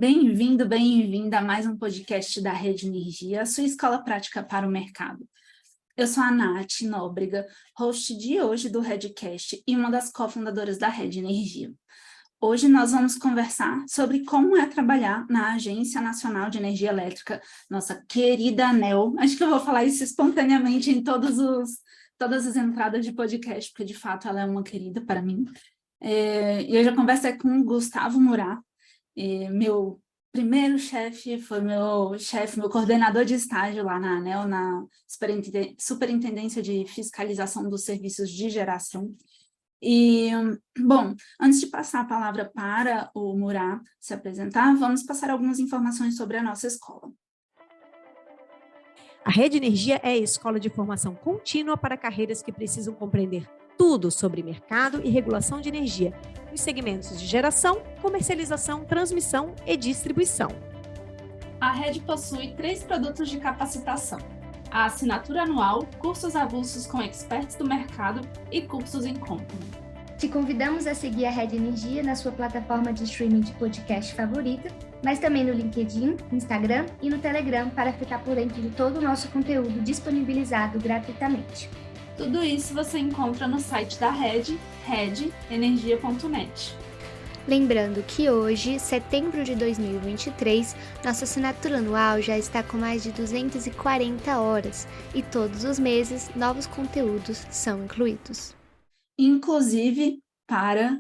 Bem-vindo, bem-vinda a mais um podcast da Rede Energia, a sua escola prática para o mercado. Eu sou a Nath Nóbrega, host de hoje do Redcast e uma das cofundadoras da Rede Energia. Hoje nós vamos conversar sobre como é trabalhar na Agência Nacional de Energia Elétrica, nossa querida ANEEL. Acho que eu vou falar isso espontaneamente em todas as entradas de podcast, porque de fato ela é uma querida para mim. E hoje eu conversei com o Gustavo Murat. Meu primeiro chefe foi meu coordenador de estágio lá na ANEEL, na Superintendência de Fiscalização dos Serviços de Geração. Bom, antes de passar a palavra para o Murat se apresentar, vamos passar algumas informações sobre a nossa escola. A Rede Energia é a escola de formação contínua para carreiras que precisam compreender tudo sobre mercado e regulação de energia, nos segmentos de geração, comercialização, transmissão e distribuição. A Rede possui 3 produtos de capacitação: a assinatura anual, cursos avulsos com experts do mercado e cursos em company. Te convidamos a seguir a Rede Energia na sua plataforma de streaming de podcast favorita, mas também no LinkedIn, Instagram e no Telegram para ficar por dentro de todo o nosso conteúdo disponibilizado gratuitamente. Tudo isso você encontra no site da Rede, redenergia.net. Lembrando que hoje, setembro de 2023, nossa assinatura anual já está com mais de 240 horas e todos os meses novos conteúdos são incluídos. Inclusive para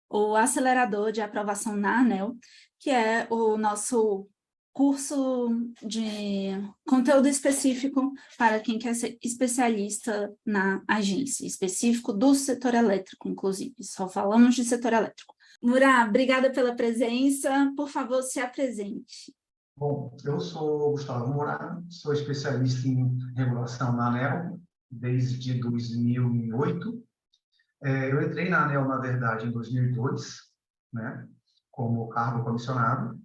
o acelerador de aprovação na ANEEL, que é o nosso curso de conteúdo específico para quem quer ser especialista na agência, específico do setor elétrico, inclusive. Só falamos de setor elétrico. Murat, obrigada pela presença. Por favor, se apresente. Bom, eu sou Gustavo Murat, sou especialista em regulação na ANEEL desde 2008. Eu entrei na ANEEL, na verdade, em 2002, né, como cargo comissionado,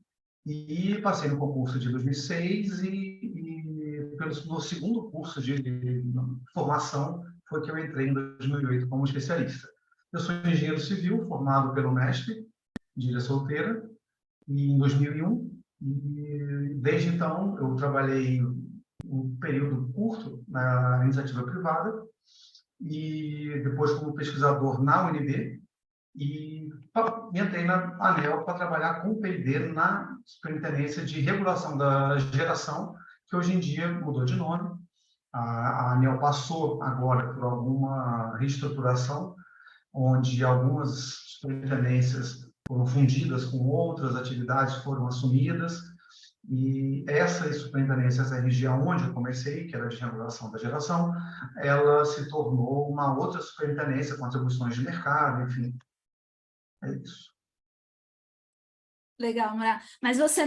e passei no concurso de 2006 no segundo curso de formação foi que eu entrei em 2008 como especialista. Eu sou engenheiro civil, formado pelo Unesp, de Ilha Solteira, em 2001, e desde então eu trabalhei um período curto na iniciativa privada, e depois como pesquisador na UNB, e entrei na ANEEL para trabalhar com o P&D na Superintendência de Regulação da Geração, que hoje em dia mudou de nome. A ANEEL passou agora por alguma reestruturação, onde algumas superintendências foram fundidas com outras atividades, foram assumidas, e essa superintendência, essa região onde eu comecei, que era de regulação da geração, ela se tornou uma outra superintendência com atribuições de mercado, enfim. É isso. Legal, Murat. Mas você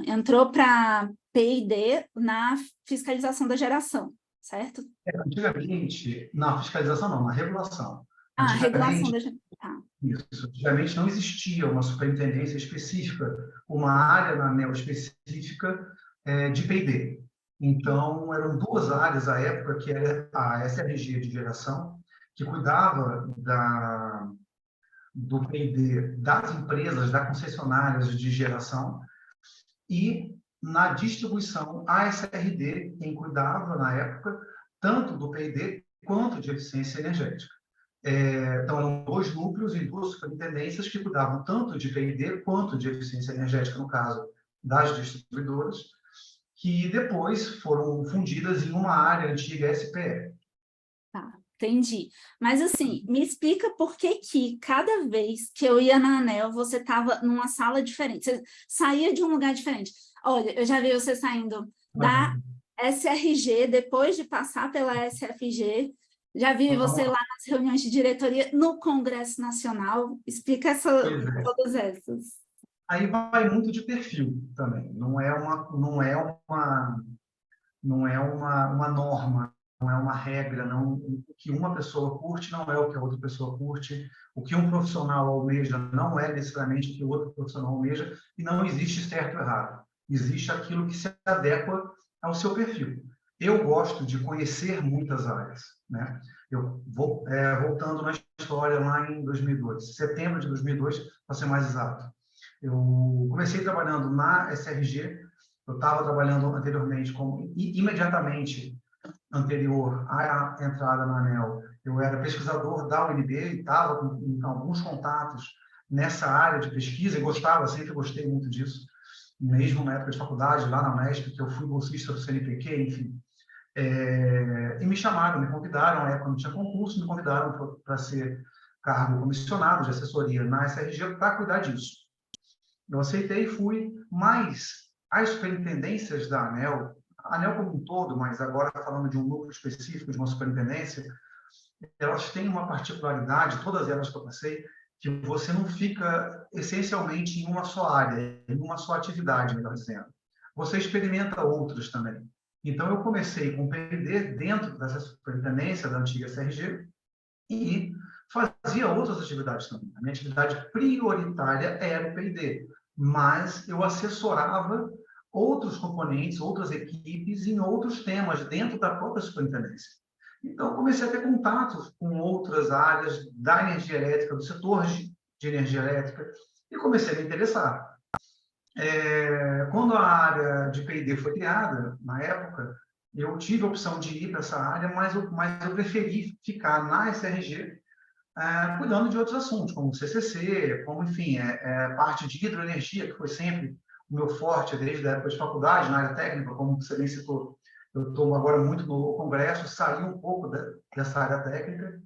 entrou para P&D na fiscalização da geração, certo? Antigamente, na fiscalização não, na regulação. Regulação da geração. Isso. Antigamente não existia uma superintendência específica, uma área na ANEEL específica de P&D. Então, eram 2 áreas à época, que era a SRG de geração, que cuidava do P&D das empresas, das concessionárias de geração, e na distribuição, a SRD, quem cuidava na época, tanto do P&D quanto de eficiência energética. Então, eram 2 núcleos e 2 superintendências que cuidavam tanto de P&D quanto de eficiência energética, no caso das distribuidoras, que depois foram fundidas em uma área antiga SPE. Tá, entendi. Mas assim, me explica por que cada vez que eu ia na ANEEL, você estava numa sala diferente, você saía de um lugar diferente. Olha, eu já vi você saindo da SRG, depois de passar pela SFG, já vi você lá nas reuniões de diretoria no Congresso Nacional. Explica todas essas. Aí vai muito de perfil também. Não é uma norma, não é uma regra. Não, o que uma pessoa curte não é o que a outra pessoa curte. O que um profissional almeja não é necessariamente o que o outro profissional almeja. E não existe certo ou errado. Existe aquilo que se adequa ao seu perfil. Eu gosto de conhecer muitas áreas, né? Eu vou voltando na história lá em 2002, setembro de 2002, para ser mais exato. Eu comecei trabalhando na SRG, eu estava trabalhando anteriormente, imediatamente anterior à entrada na ANEEL, eu era pesquisador da UNB e estava com alguns contatos nessa área de pesquisa e gostava, sempre gostei muito disso, mesmo na época de faculdade, lá na Unesp, que eu fui bolsista do CNPq, enfim. E me chamaram, me convidaram, na época não tinha concurso, me convidaram para ser cargo comissionado de assessoria na SRG para cuidar disso. Eu aceitei e fui, mas as superintendências da ANEEL, a ANEEL como um todo, mas agora falando de um núcleo específico, de uma superintendência, elas têm uma particularidade, todas elas que eu passei, que você não fica essencialmente em uma só área, em uma só atividade, melhor dizendo. Você experimenta outras também. Então, eu comecei com o P&D dentro dessa superintendência da antiga SRG e fazia outras atividades também. A minha atividade prioritária era o P&D, mas eu assessorava outros componentes, outras equipes em outros temas dentro da própria superintendência. Então, comecei a ter contatos com outras áreas da energia elétrica, do setor de energia elétrica, e comecei a me interessar. Quando a área de P&D foi criada, na época, eu tive a opção de ir para essa área, mas eu preferi ficar na SRG, cuidando de outros assuntos, como CCC, como, enfim, parte de hidroenergia, que foi sempre o meu forte desde a época de faculdade, na área técnica, como você bem citou. Eu estou agora muito no Congresso, saí um pouco dessa área técnica,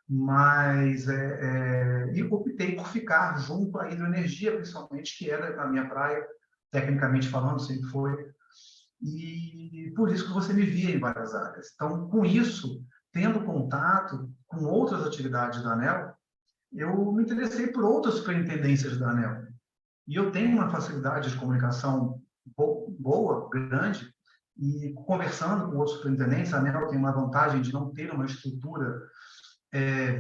mas e optei por ficar junto à hidroenergia, principalmente, que era a minha praia, tecnicamente falando, sempre foi. E por isso que você me via em várias áreas. Então, com isso, tendo contato com outras atividades da ANEEL, eu me interessei por outras superintendências da ANEEL. E eu tenho uma facilidade de comunicação boa, grande, e conversando com outros superintendentes, a ANEEL tem uma vantagem de não ter uma estrutura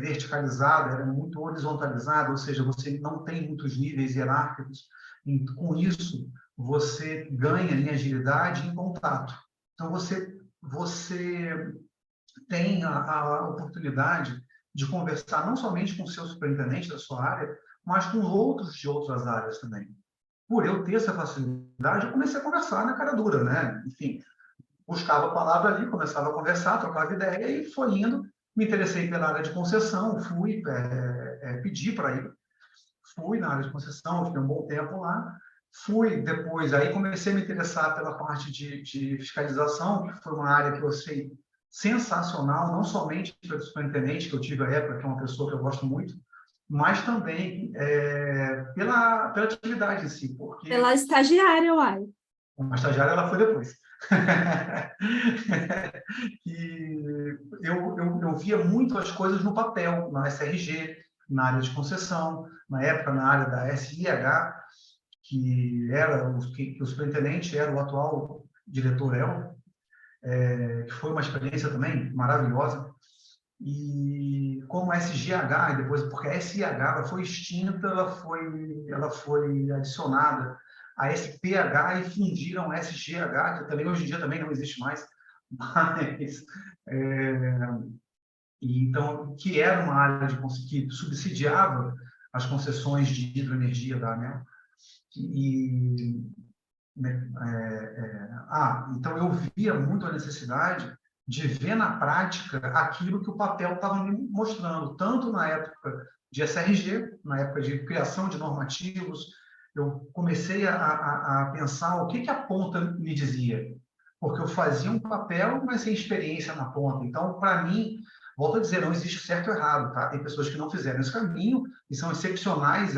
verticalizada, ela é muito horizontalizada, ou seja, você não tem muitos níveis hierárquicos. E, com isso, você ganha em agilidade e em contato. Então, você tem a oportunidade de conversar não somente com o seu superintendente da sua área, mas com outros de outras áreas também. Por eu ter essa facilidade, eu comecei a conversar na cara dura, né? Enfim, buscava a palavra ali, começava a conversar, trocava ideia e foi indo. Me interessei pela área de concessão, fui pedir para ir. Fui na área de concessão, fiquei um bom tempo lá. Fui depois, aí comecei a me interessar pela parte de fiscalização, que foi uma área que eu achei sensacional, não somente pelo superintendente, que eu tive à época, que é uma pessoa que eu gosto muito, mas também pela atividade em si, porque... Pela estagiária, uai. Uma estagiária, ela foi depois. E eu via muito as coisas no papel, na SRG, na área de concessão, na época na área da SIH, que era que o superintendente era o atual diretor Elvio, que foi uma experiência também maravilhosa. E como a SGH, e depois, porque a SIH ela foi extinta, ela foi adicionada a SPH e fundiram a SGH, que também hoje em dia também não existe mais, mas então, que era uma área que subsidiava as concessões de hidroenergia da ANEEL. Então eu via muito a necessidade de ver na prática aquilo que o papel estava me mostrando, tanto na época de SRG, na época de criação de normativos. Eu comecei a pensar o que a ponta me dizia, porque eu fazia um papel, mas sem experiência na ponta. Então, para mim, volto a dizer, não existe certo ou errado, tá? Tem pessoas que não fizeram esse caminho e são excepcionais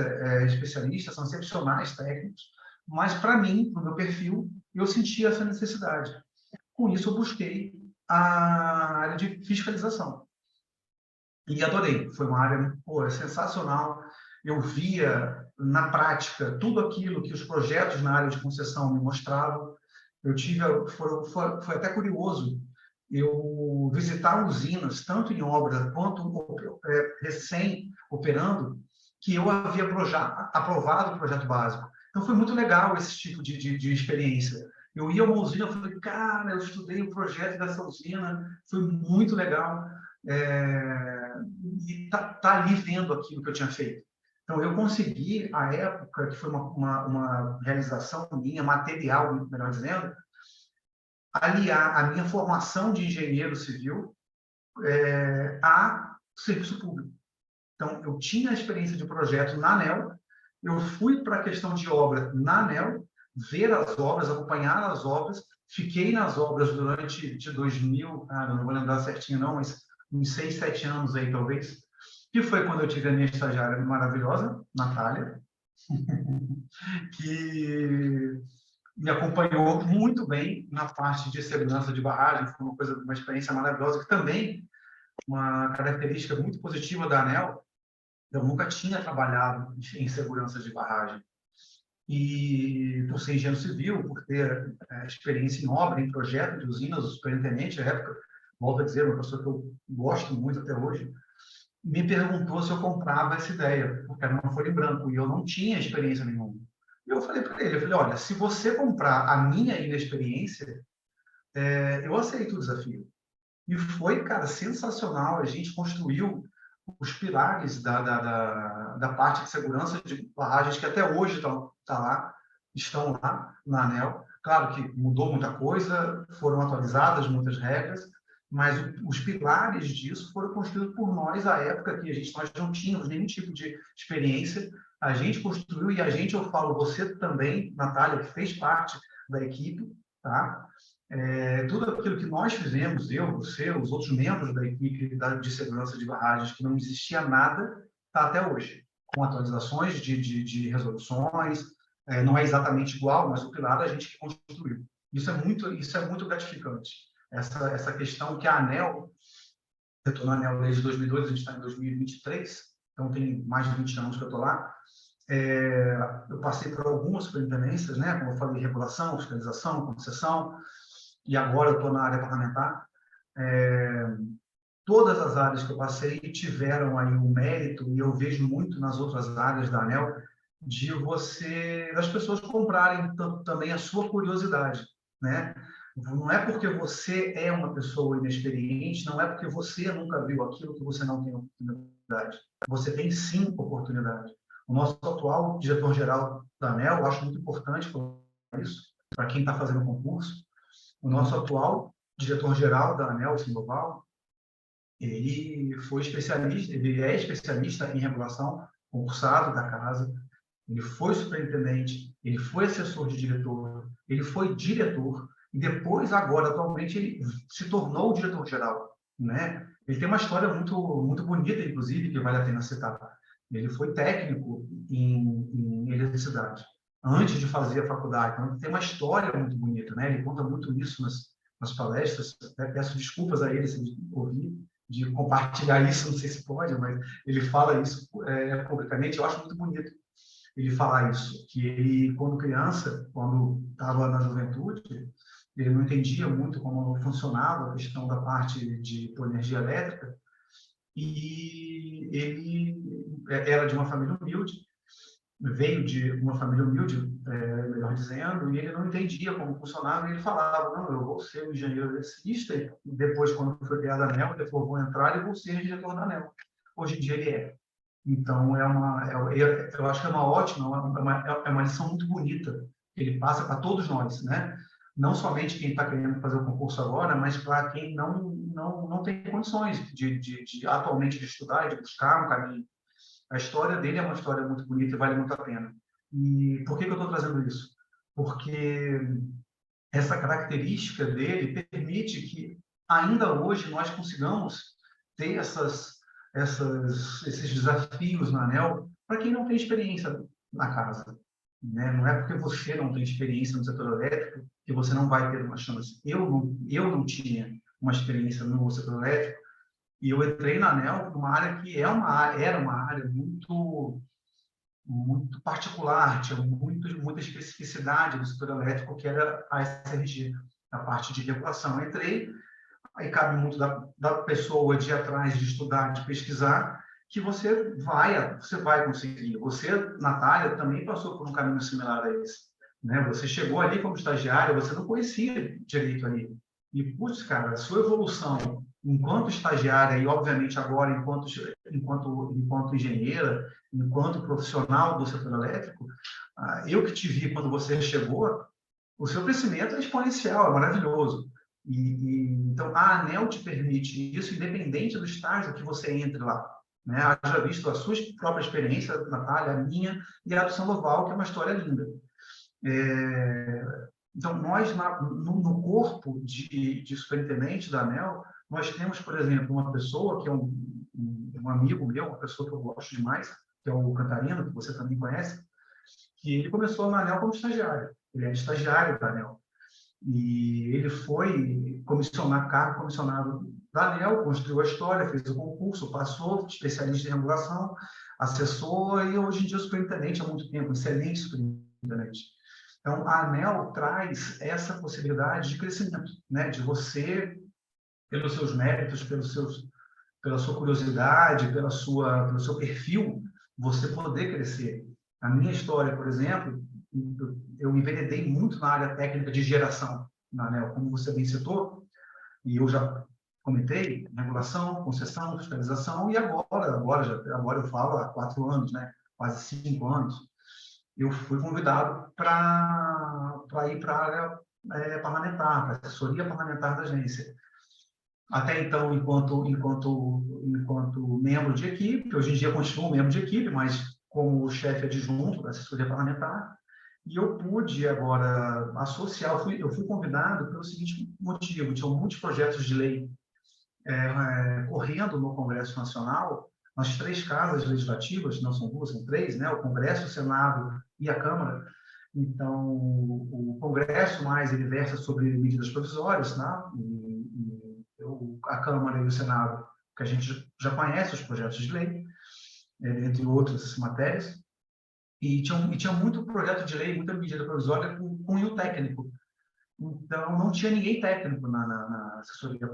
especialistas, são excepcionais técnicos, mas para mim, para o meu perfil, eu sentia essa necessidade. Com isso, eu busquei a área de fiscalização. E adorei, foi uma área sensacional. Eu via na prática tudo aquilo que os projetos na área de concessão me mostravam. Foi até curioso eu visitar usinas, tanto em obra quanto recém-operando, que eu havia aprovado o projeto básico. Então, foi muito legal esse tipo de experiência. Eu ia a uma usina e falei, cara, eu estudei o projeto dessa usina, foi muito legal. E tá ali vendo aquilo que eu tinha feito. Então, eu consegui, à época, que foi uma realização minha, material, melhor dizendo, aliar a minha formação de engenheiro civil a serviço público. Então, eu tinha a experiência de projeto na ANEEL, eu fui para a questão de obra na ANEEL, ver as obras, acompanhar as obras, fiquei nas obras durante de 2000, não vou lembrar certinho não, mas uns 6, 7 anos aí, talvez, que foi quando eu tive a minha estagiária maravilhosa, Natália, que me acompanhou muito bem na parte de segurança de barragem, foi uma experiência maravilhosa, que também, uma característica muito positiva da ANEEL, eu nunca tinha trabalhado em segurança de barragem. E por ser engenheiro civil, por ter experiência em obra, em projeto de usinas, o superintendente, à época, volto a dizer, uma pessoa que eu gosto muito até hoje, me perguntou se eu comprava essa ideia, porque era uma folha em branco, e eu não tinha experiência nenhuma. E eu falei para ele, olha, se você comprar a minha inexperiência, eu aceito o desafio. E foi, cara, sensacional. A gente construiu os pilares da parte de segurança de barragens que até hoje estão lá na ANEEL. Claro que mudou muita coisa, foram atualizadas muitas regras, mas os pilares disso foram construídos por nós à época que nós não tínhamos nenhum tipo de experiência. A gente construiu e eu falo, você também, Natália, que fez parte da equipe, tá? Tudo aquilo que nós fizemos, eu, você, os outros membros da equipe de segurança de barragens, que não existia nada, está até hoje, com atualizações de resoluções, não é exatamente igual, mas o pilar a gente que construiu. Isso é muito gratificante. Essa questão que a ANEEL, eu estou na ANEEL desde 2002, a gente está em 2023, então tem mais de 20 anos que eu estou lá. Eu passei por algumas superintendências, né, como eu falei, regulação, fiscalização, concessão, e agora eu estou na área parlamentar. Todas as áreas que eu passei tiveram aí um mérito, e eu vejo muito nas outras áreas da ANEEL, das pessoas comprarem também a sua curiosidade, né? Não é porque você é uma pessoa inexperiente, não é porque você nunca viu aquilo que você não tem oportunidade. Você tem sim oportunidade. O nosso atual diretor-geral da ANEEL, eu acho muito importante falar isso, para quem está fazendo o concurso. O nosso atual diretor-geral da ANEEL, Sandoval, ele é especialista em regulação, concursado da casa, ele foi superintendente, ele foi assessor de diretor, ele foi diretor, e depois, agora, atualmente, ele se tornou diretor-geral, né? Ele tem uma história muito, muito bonita, inclusive, que vale a pena citar. Ele foi técnico em eletricidade, antes de fazer a faculdade. Então, ele tem uma história muito bonita, né? Ele conta muito isso nas palestras. Até peço desculpas a ele se ele ouvir, de compartilhar isso, não sei se pode, mas ele fala isso publicamente. Eu acho muito bonito ele falar isso, que ele, quando criança, quando estava na juventude, ele não entendia muito como funcionava a questão da parte de energia elétrica, e ele era de uma família humilde, veio de uma família humilde, melhor dizendo, e ele não entendia como funcionava, e ele falava, não, eu vou ser um engenheiro eletricista, e depois, quando foi criada a ANEEL, ele falou, vou entrar e vou ser diretor da ANEEL. Hoje em dia ele é. Então, eu acho que é uma ótima, é uma lição muito bonita que ele passa para todos nós, né? Não somente quem está querendo fazer o concurso agora, mas para quem não tem condições atualmente de estudar e de buscar um caminho. A história dele é uma história muito bonita e vale muito a pena. E por que eu estou trazendo isso? Porque essa característica dele permite que, ainda hoje, nós consigamos ter esses desafios na ANEEL para quem não tem experiência na casa, né? Não é porque você não tem experiência no setor elétrico que você não vai ter uma chance. Eu não tinha uma experiência no setor elétrico, e eu entrei na ANEEL numa área que era uma área muito, muito particular, tinha muita especificidade do setor elétrico, que era a SRG, a parte de regulação. Eu entrei, aí cabe muito da pessoa de ir atrás, de estudar, de pesquisar, que você vai conseguir. Você, Natália, também passou por um caminho similar a esse, né? Você chegou ali como estagiária, você não conhecia direito ali. E, putz, cara, a sua evolução enquanto estagiária e, obviamente, agora enquanto enquanto engenheira, enquanto profissional do setor elétrico, eu que te vi quando você chegou, o seu crescimento é exponencial, é maravilhoso. Então, a ANEEL te permite isso, independente do estágio que você entre lá. Né? Haja visto a sua própria experiência, Natália, a minha, e a do Sandoval, que é uma história linda. Então, nós, no corpo de superintendente da ANEEL, nós temos, por exemplo, uma pessoa que é um amigo meu, uma pessoa que eu gosto demais, que é o Cantarino, que você também conhece, que ele começou na ANEEL como estagiário. Ele é estagiário da ANEEL. E ele foi comissionado da ANEEL, construiu a história, fez o concurso, passou, especialista em regulação, assessor, e hoje em dia superintendente há muito tempo, excelente superintendente. Então, a ANEEL traz essa possibilidade de crescimento, né? De você, pelos seus méritos, pela sua curiosidade, pelo seu perfil, você poder crescer. A minha história, por exemplo, eu me enveredei muito na área técnica de geração na ANEEL, como você bem citou, e eu já comentei, regulação, concessão, fiscalização, e agora eu falo há 4 anos, né? Quase 5 anos, eu fui convidado para ir para a área parlamentar, para a assessoria parlamentar da agência. Até então, enquanto membro de equipe, hoje em dia continuo membro de equipe, mas como chefe adjunto da assessoria parlamentar, e eu pude agora associar, eu fui convidado pelo seguinte motivo: tinham muitos projetos de lei correndo no Congresso Nacional, nas 3 casas legislativas, não são 2, são 3, né? O Congresso, o Senado e a Câmara. Então, o Congresso mais ele versa sobre medidas provisórias, né? A Câmara e o Senado, que a gente já conhece os projetos de lei, entre outras matérias, e tinha muito projeto de lei, muita medida provisória com cunho técnico. Então, não tinha ninguém técnico na assessoria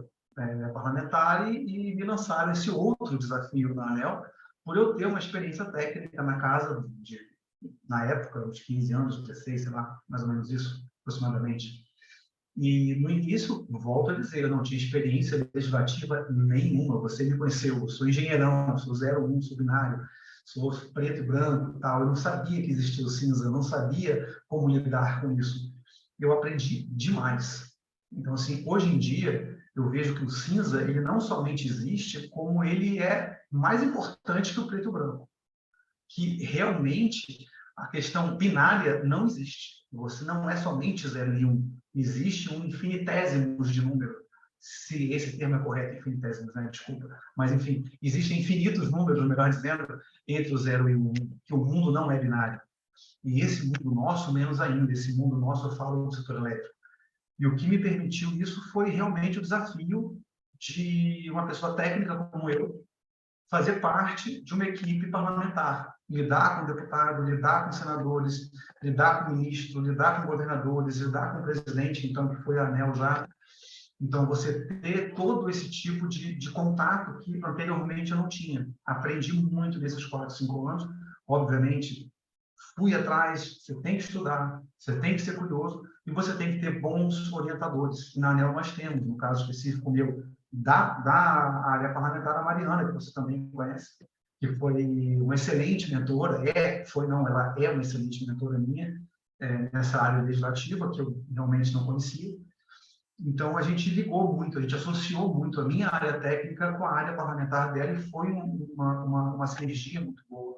parlamentar e me lançaram esse outro desafio na ANEEL, por eu ter uma experiência técnica na casa, na época, uns 15 anos, 16, sei lá, mais ou menos isso, aproximadamente. E, no início, volto a dizer, eu não tinha experiência legislativa nenhuma. Você me conheceu, eu sou engenheirão, sou 01, sou binário, sou preto e branco, tal. Eu não sabia que existia o cinza, eu não sabia como lidar com isso. Eu aprendi demais. Então, assim, hoje em dia, eu vejo que o cinza, ele não somente existe, como ele é mais importante que o preto e branco. Que, realmente, a questão binária não existe. Você não é somente 0 e 1. Existe um infinitésimos de número, se esse termo é correto, infinitésimos, né? Desculpa. Mas, enfim, existem infinitos números, melhor dizendo, entre o 0 e o 1, que o mundo não é binário. E esse mundo nosso, menos ainda. Esse mundo nosso, eu falo do setor elétrico. E o que me permitiu isso foi realmente o desafio de uma pessoa técnica como eu fazer parte de uma equipe parlamentar, lidar com deputado, lidar com senadores, lidar com ministro, lidar com governadores, lidar com o presidente, então, que foi a ANEEL já. Então, você ter todo esse tipo de contato que anteriormente eu não tinha. Aprendi muito nesses 4, 5 anos. Obviamente, fui atrás, você tem que estudar, você tem que ser curioso e você tem que ter bons orientadores. E na ANEEL nós temos, no caso específico meu, da área parlamentar, a Mariana, que você também conhece, que foi uma excelente mentora, ela é uma excelente mentora minha nessa área legislativa, que eu realmente não conhecia. Então, a gente ligou muito, a gente associou muito a minha área técnica com a área parlamentar dela e foi uma sinergia muito boa.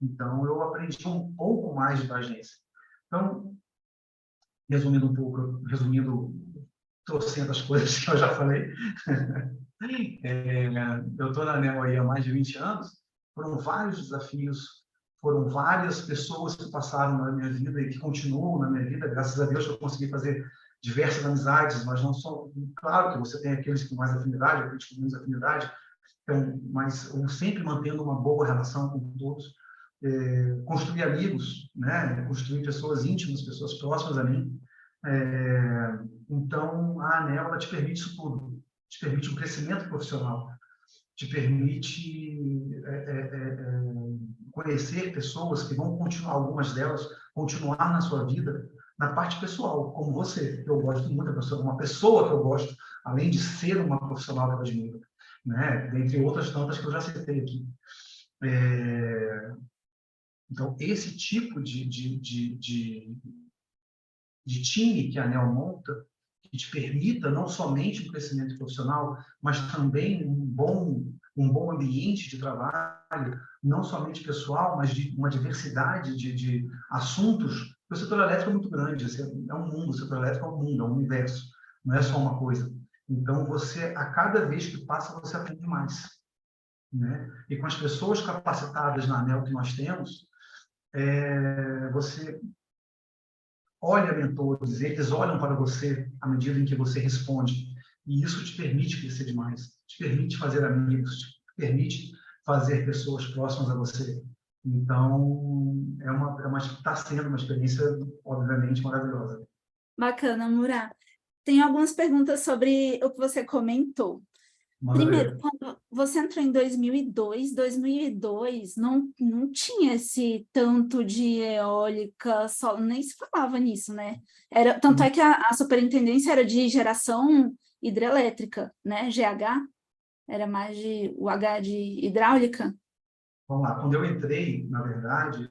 Então, eu aprendi um pouco mais da agência. Então, resumindo trocentas coisas que eu já falei, eu estou na ANEEL aí há mais de 20 anos, foram vários desafios, foram várias pessoas que passaram na minha vida e que continuam na minha vida, graças a Deus eu consegui fazer diversas amizades, mas não só, claro que você tem aqueles com mais afinidade, aqueles com menos afinidade, então, mas eu sempre mantendo uma boa relação com todos, construir amigos, né? Construir pessoas íntimas, pessoas próximas a mim. Então, a ANEEL ela te permite isso tudo. Te permite um crescimento profissional, te permite conhecer pessoas que vão continuar, algumas delas, continuar na sua vida, na parte pessoal, como você, que eu gosto muito, uma pessoa que eu gosto, além de ser uma profissional que eu admiro. né? Dentre outras tantas que eu já citei aqui. Então, esse tipo de time que a ANEEL monta, que te permita não somente um crescimento profissional, mas também um bom ambiente de trabalho, não somente pessoal, mas de uma diversidade de assuntos. O setor elétrico é muito grande, é um mundo, o setor elétrico é um mundo, é um universo, não é só uma coisa. Então, a cada vez que passa, você aprende mais, né? E com as pessoas capacitadas na ANEEL que nós temos, você olha mentores, eles olham para você à medida em que você responde, e isso te permite crescer demais, te permite fazer amigos, te permite fazer pessoas próximas a você. Então, está sendo uma experiência, obviamente, maravilhosa. Bacana, Murá. Tem algumas perguntas sobre o que você comentou. Primeiro, quando você entrou em 2002 não tinha esse tanto de eólica, nem se falava nisso, né? Tanto é que a superintendência era de geração hidrelétrica, né? GH, era mais o H de hidráulica. Vamos lá, quando eu entrei, na verdade,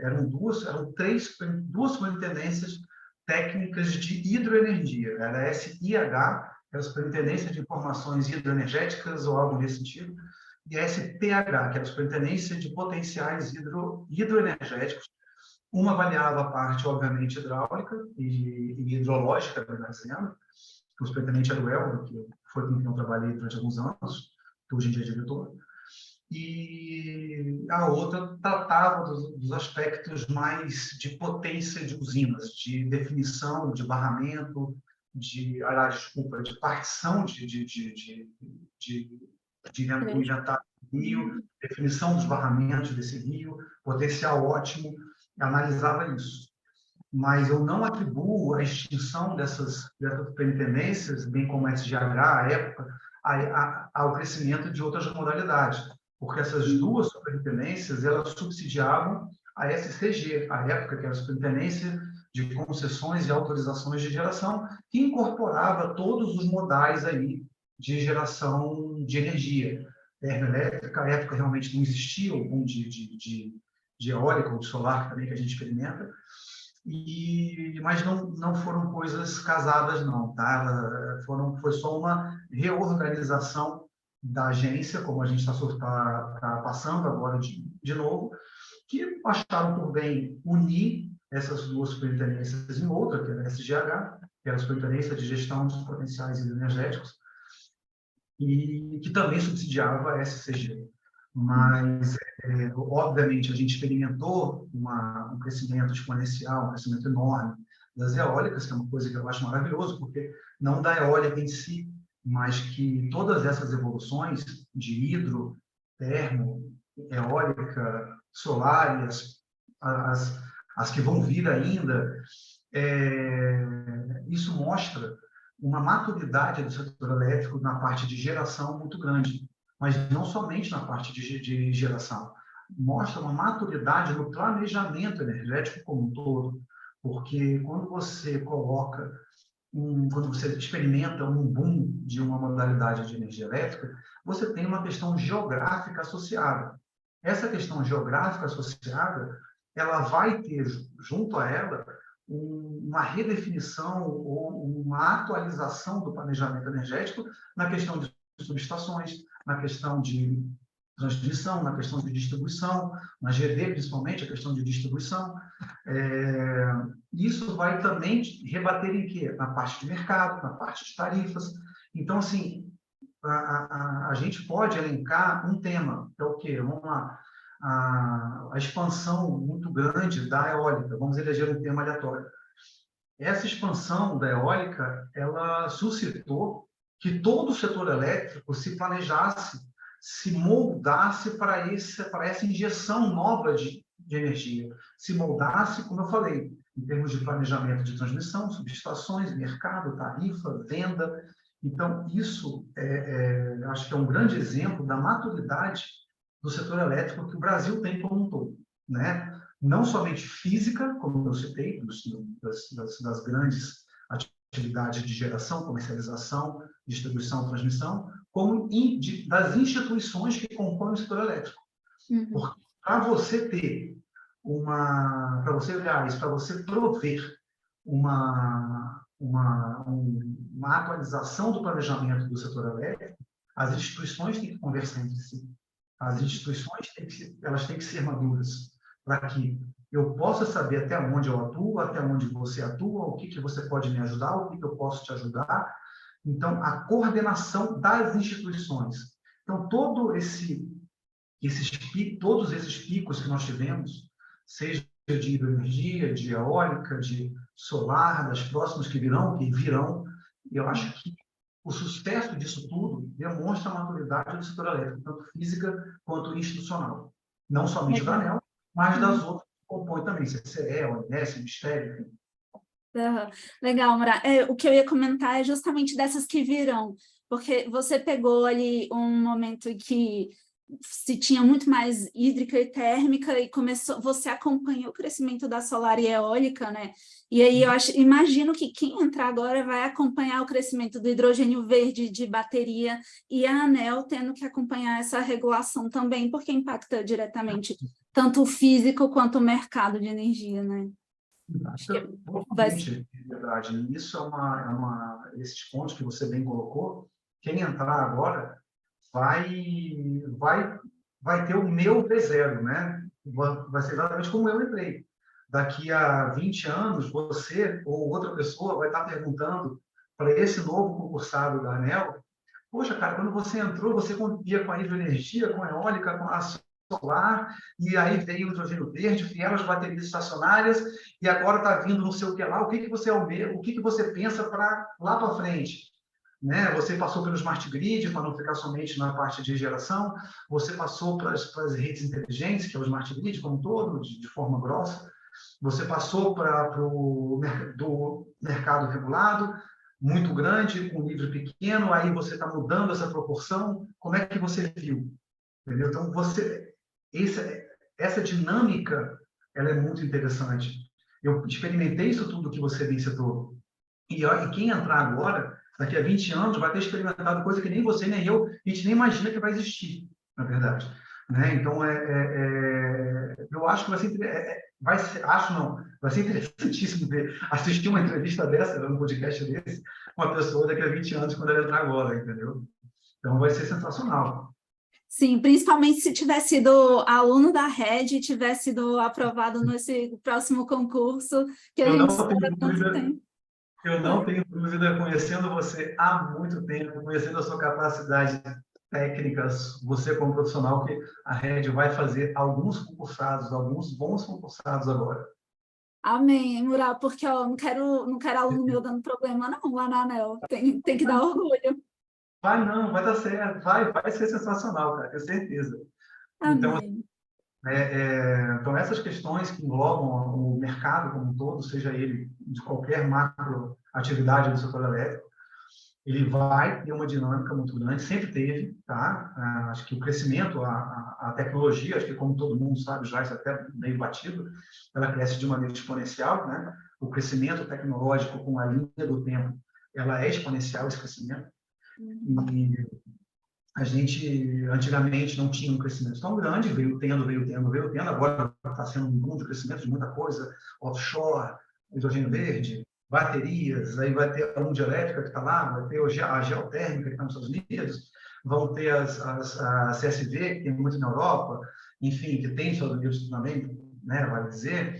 eram duas superintendências técnicas de hidroenergia. Era a SIH, que era a Superintendência de Informações Hidroenergéticas, ou algo nesse sentido, e a SPH, que era a Superintendência de Potenciais Hidroenergéticos. Uma avaliava a parte, obviamente, hidráulica e hidrológica, melhor dizendo. O superintendente era o Elvio, que foi com quem eu trabalhei durante alguns anos, que hoje em dia é diretor. E a outra tratava dos aspectos mais de potência de usinas, de definição, de barramento, de partição de inventário do rio, definição dos barramentos desse rio, potencial ótimo, analisava isso. Mas eu não atribuo a extinção dessas superintendências, bem como a SGH, à época, ao crescimento de outras modalidades, porque essas duas superintendências elas subsidiavam a SCG, à época, que era a Superintendência de Concessões e Autorizações de Geração, que incorporava todos os modais aí de geração de energia. Termoelétrica, à época, realmente não existia o boom de eólica ou de solar também, que a gente experimenta, mas não foram coisas casadas, não, tá? Foi só uma reorganização da agência, como a gente está passando agora de novo, que acharam por bem unir essas duas superintendências em outra, que era a SGH, que era a Superintendência de Gestão dos Potenciais Energéticos, e que também subsidiava a SCG. Mas, obviamente, a gente experimentou um crescimento exponencial, um crescimento enorme das eólicas, que é uma coisa que eu acho maravilhoso, porque não da eólica em si, mas que todas essas evoluções de hidro, termo, eólica, solar e as que vão vir ainda, isso mostra uma maturidade do setor elétrico na parte de geração muito grande, mas não somente na parte de geração. Mostra uma maturidade no planejamento energético como um todo, porque quando você quando você experimenta um boom de uma modalidade de energia elétrica, você tem uma questão geográfica associada. Essa questão geográfica associada, ela vai ter, junto a ela, uma redefinição ou uma atualização do planejamento energético na questão de subestações, na questão de transmissão, na questão de distribuição, na GD, principalmente, a questão de distribuição. Isso vai também rebater em quê? Na parte de mercado, na parte de tarifas. Então, assim, a gente pode elencar um tema, que é o quê? Vamos lá. A expansão muito grande da eólica. Vamos eleger um tema aleatório. Essa expansão da eólica, ela suscitou que todo o setor elétrico se planejasse, se moldasse para essa injeção nova de energia, se moldasse, como eu falei, em termos de planejamento de transmissão, subestações, mercado, tarifa, venda. Então, isso acho que é um grande exemplo da maturidade do setor elétrico que o Brasil tem como um todo, né? Não somente física, como eu citei, das grandes atividades de geração, comercialização, distribuição, transmissão, como das instituições que compõem o setor elétrico. Porque para você ter para você prover uma atualização do planejamento do setor elétrico, as instituições têm que conversar entre si. As instituições elas têm que ser maduras para que eu possa saber até onde eu atuo, até onde você atua, o que você pode me ajudar, o que eu posso te ajudar. Então, a coordenação das instituições. Então, todos esses picos que nós tivemos, seja de hidroenergia, de eólica, de solar, das próximas que virão, eu acho que o sucesso disso tudo demonstra a maturidade do setor elétrico, tanto física quanto institucional. Não somente da ANEEL, mas das outras que compõem também, CCE, ONS, Ministério, enfim. Legal, Murá. O que eu ia comentar é justamente dessas que virão, porque você pegou ali um momento em que se tinha muito mais hídrica e térmica e você acompanhou o crescimento da solar e eólica, né? E aí imagino que quem entrar agora vai acompanhar o crescimento do hidrogênio verde de bateria e a ANEEL tendo que acompanhar essa regulação também, porque impacta diretamente tanto o físico quanto o mercado de energia, né? Verdade. Isso esses pontos que você bem colocou, quem entrar agora vai ter o meu V0, né? Vai ser exatamente como eu entrei. Daqui a 20 anos, você ou outra pessoa vai estar perguntando para esse novo concursado da ANEEL, poxa, cara, quando você entrou, você ia com a hidroenergia, com a eólica, com a solar, e aí veio o hidrogênio verde, vieram as baterias estacionárias, e agora está vindo não sei o que lá, o que você pensa para lá para frente? Né? Você passou pelo Smart Grid, para não ficar somente na parte de geração, você passou para as redes inteligentes, que é o Smart Grid como um todo, de forma grossa, você passou do mercado regulado, muito grande, com livro pequeno, aí você está mudando essa proporção, como é que você viu? Entendeu? Então, essa dinâmica, ela é muito interessante. Eu experimentei isso tudo que você bem citou. E quem entrar agora, daqui a 20 anos, vai ter experimentado coisa que nem você, nem eu, a gente nem imagina que vai existir, na verdade. Né? Então, eu acho que vai ser interessantíssimo assistir uma entrevista dessa, um podcast desse, com uma pessoa daqui a 20 anos, quando ela entrar agora, entendeu? Então, vai ser sensacional. Sim, principalmente se tivesse sido aluno da Rede e tivesse sido aprovado nesse próximo concurso, que a gente espera tanto tempo. Eu não tenho dúvida, conhecendo você há muito tempo, conhecendo a sua capacidade técnica, você como profissional, que a Rede vai fazer alguns bons concursados agora. Amém, Mural, porque eu não quero aluno meu dando problema não, lá na ANEEL. Tem que dar orgulho. Vai dar certo, vai ser sensacional, cara, tenho certeza. Amém. Então, essas questões que englobam o mercado como um todo, seja ele de qualquer macro atividade do setor elétrico, ele vai ter uma dinâmica muito grande, sempre teve, tá? Acho que o crescimento, a tecnologia, acho que como todo mundo sabe já, isso é até meio batido, ela cresce de maneira exponencial, né? O crescimento tecnológico com a linha do tempo, ela é exponencial, esse crescimento. E a gente, antigamente, não tinha um crescimento tão grande, veio tendo, agora está sendo um boom de crescimento de muita coisa, offshore, hidrogênio verde, baterias, aí vai ter a União Elétrica que está lá, vai ter a geotérmica que está nos Estados Unidos, vão ter a CSV, que tem muito na Europa, enfim, que tem nos Estados Unidos também, né, vale dizer.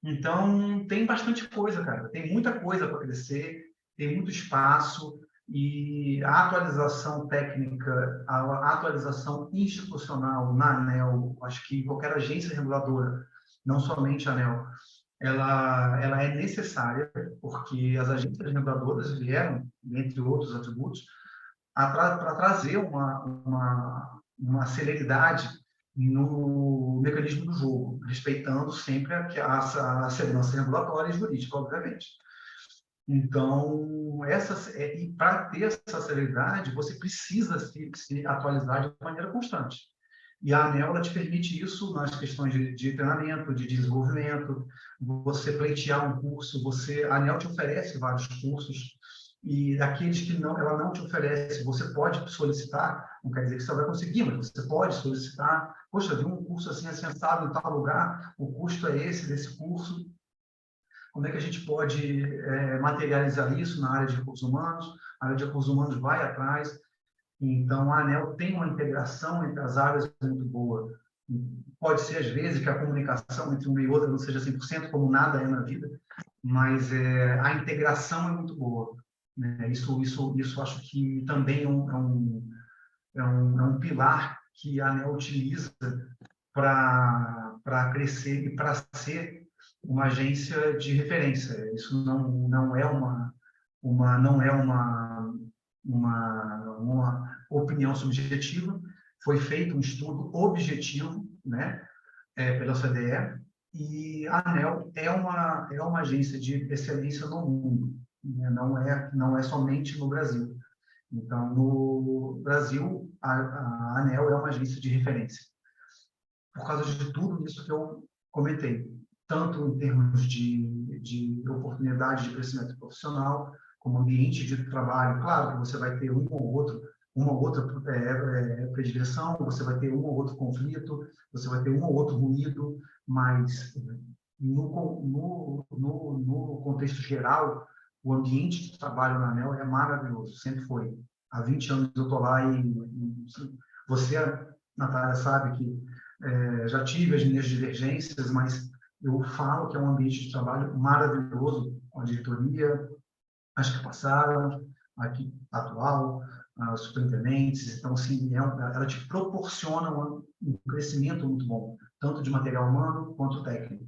Então, tem bastante coisa, cara, tem muita coisa para crescer, tem muito espaço, e a atualização técnica, a atualização institucional na ANEEL, acho que qualquer agência reguladora, não somente a ANEEL, ela é necessária, porque as agências reguladoras vieram, entre outros atributos, para trazer uma celeridade no mecanismo do jogo, respeitando sempre a segurança regulatória e jurídica, obviamente. Então, para ter essa celeridade, você precisa se atualizar de maneira constante. E a ANEEL te permite isso nas questões de treinamento, de desenvolvimento, você pleitear um curso, a ANEEL te oferece vários cursos, E aqueles que ela não te oferece, você pode solicitar, não quer dizer que você vai conseguir, mas você pode solicitar. Poxa, vi um curso assim assentado em tal lugar, o custo é esse desse curso. Como é que a gente pode materializar isso na área de recursos humanos? A área de recursos humanos vai atrás. Então, a ANEEL tem uma integração entre as áreas muito boa. Pode ser, às vezes, que a comunicação entre uma e outra não seja 100%, como nada é na vida, mas a integração é muito boa. Né? Isso acho que também é um pilar que a ANEEL utiliza para crescer e para ser uma agência de referência. Isso não é uma opinião subjetiva. Foi feito um estudo objetivo, né, pela OCDE, e a ANEEL é uma agência de excelência no mundo, né? Não é somente no Brasil. Então, no Brasil, a ANEEL é uma agência de referência, por causa de tudo isso que eu comentei, tanto em termos de oportunidade de crescimento profissional, como ambiente de trabalho. Claro que você vai ter uma ou outra predileção, você vai ter um ou outro conflito, você vai ter um ou outro ruído, mas no contexto geral, o ambiente de trabalho na ANEEL é maravilhoso, sempre foi. Há 20 anos eu estou lá e você, Natália, sabe que já tive as minhas divergências, mas eu falo que é um ambiente de trabalho maravilhoso, com a diretoria, as que passaram, aqui atual, as superintendentes. Então, assim, ela te proporciona um crescimento muito bom, tanto de material humano quanto técnico.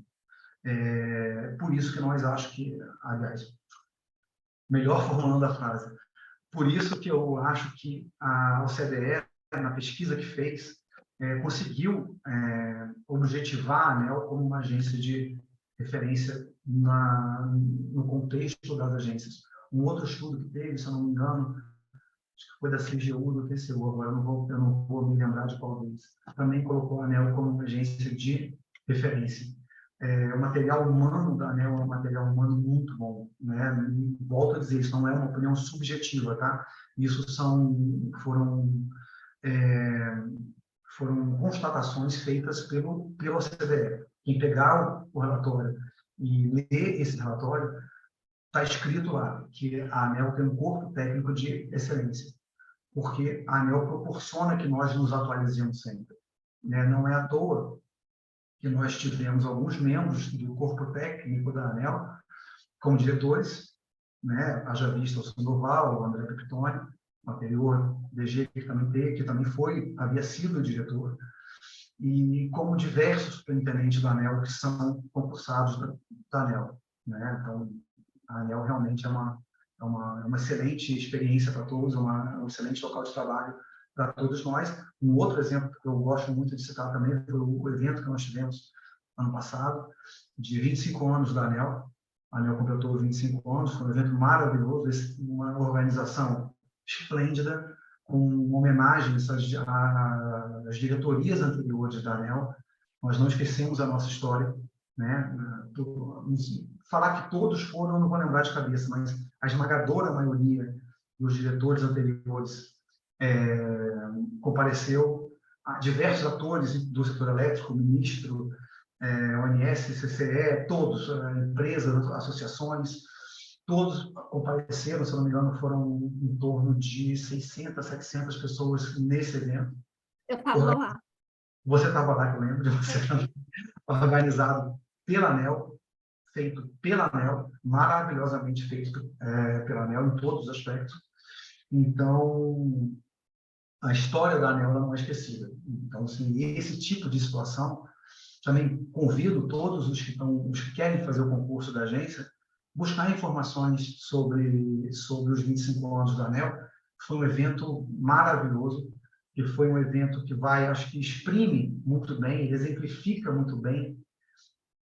Por isso que nós acho que, aliás, melhor formulando a frase, por isso que eu acho que a OCDE, na pesquisa que fez, conseguiu objetivar a ANEEL como uma agência de referência no contexto das agências. Um outro estudo que teve, se eu não me engano, acho que foi da CGU, do TCU, agora eu não vou me lembrar de qual deles, também colocou a ANEEL como uma agência de referência. O material humano da ANEEL é um material humano muito bom, né? E volto a dizer, isso não é uma opinião subjetiva, tá? Isso foram constatações feitas pela OCDE. Quem pegar o relatório e ler esse relatório, está escrito lá que a ANEEL tem um corpo técnico de excelência, porque a ANEEL proporciona que nós nos atualizemos sempre. Né? Não é à toa que nós tivemos alguns membros do corpo técnico da ANEEL como diretores, né? Haja vista o Sandoval, o André Pepitone, o anterior DG que também havia sido diretor, e como diversos superintendentes da ANEEL que são concursados da ANEEL. Né? Então, a ANEEL realmente é uma excelente experiência para todos, um excelente local de trabalho para todos nós. Um outro exemplo que eu gosto muito de citar também foi o evento que nós tivemos ano passado, de 25 anos da ANEEL. A ANEEL completou 25 anos, foi um evento maravilhoso, uma organização esplêndida, com homenagens às diretorias anteriores da ANEEL. Nós não esquecemos a nossa história, né? Falar que todos foram, eu não vou lembrar de cabeça, mas a esmagadora maioria dos diretores anteriores compareceu. Diversos atores do setor elétrico, o ministro, ONS, CCE, todos, empresas, associações, todos compareceram, se não me engano, foram em torno de 600, 700 pessoas nesse evento. Eu estava lá. Você estava lá, que eu lembro de você também. Organizado pela ANEEL, feito pela ANEEL, maravilhosamente feito pela ANEEL em todos os aspectos. Então, a história da ANEEL não é esquecida. Então, assim, esse tipo de situação, também convido todos os que querem fazer o concurso da agência, buscar informações sobre os 25 anos da ANEEL. Foi um evento maravilhoso, que foi um evento que acho que exprime muito bem, exemplifica muito bem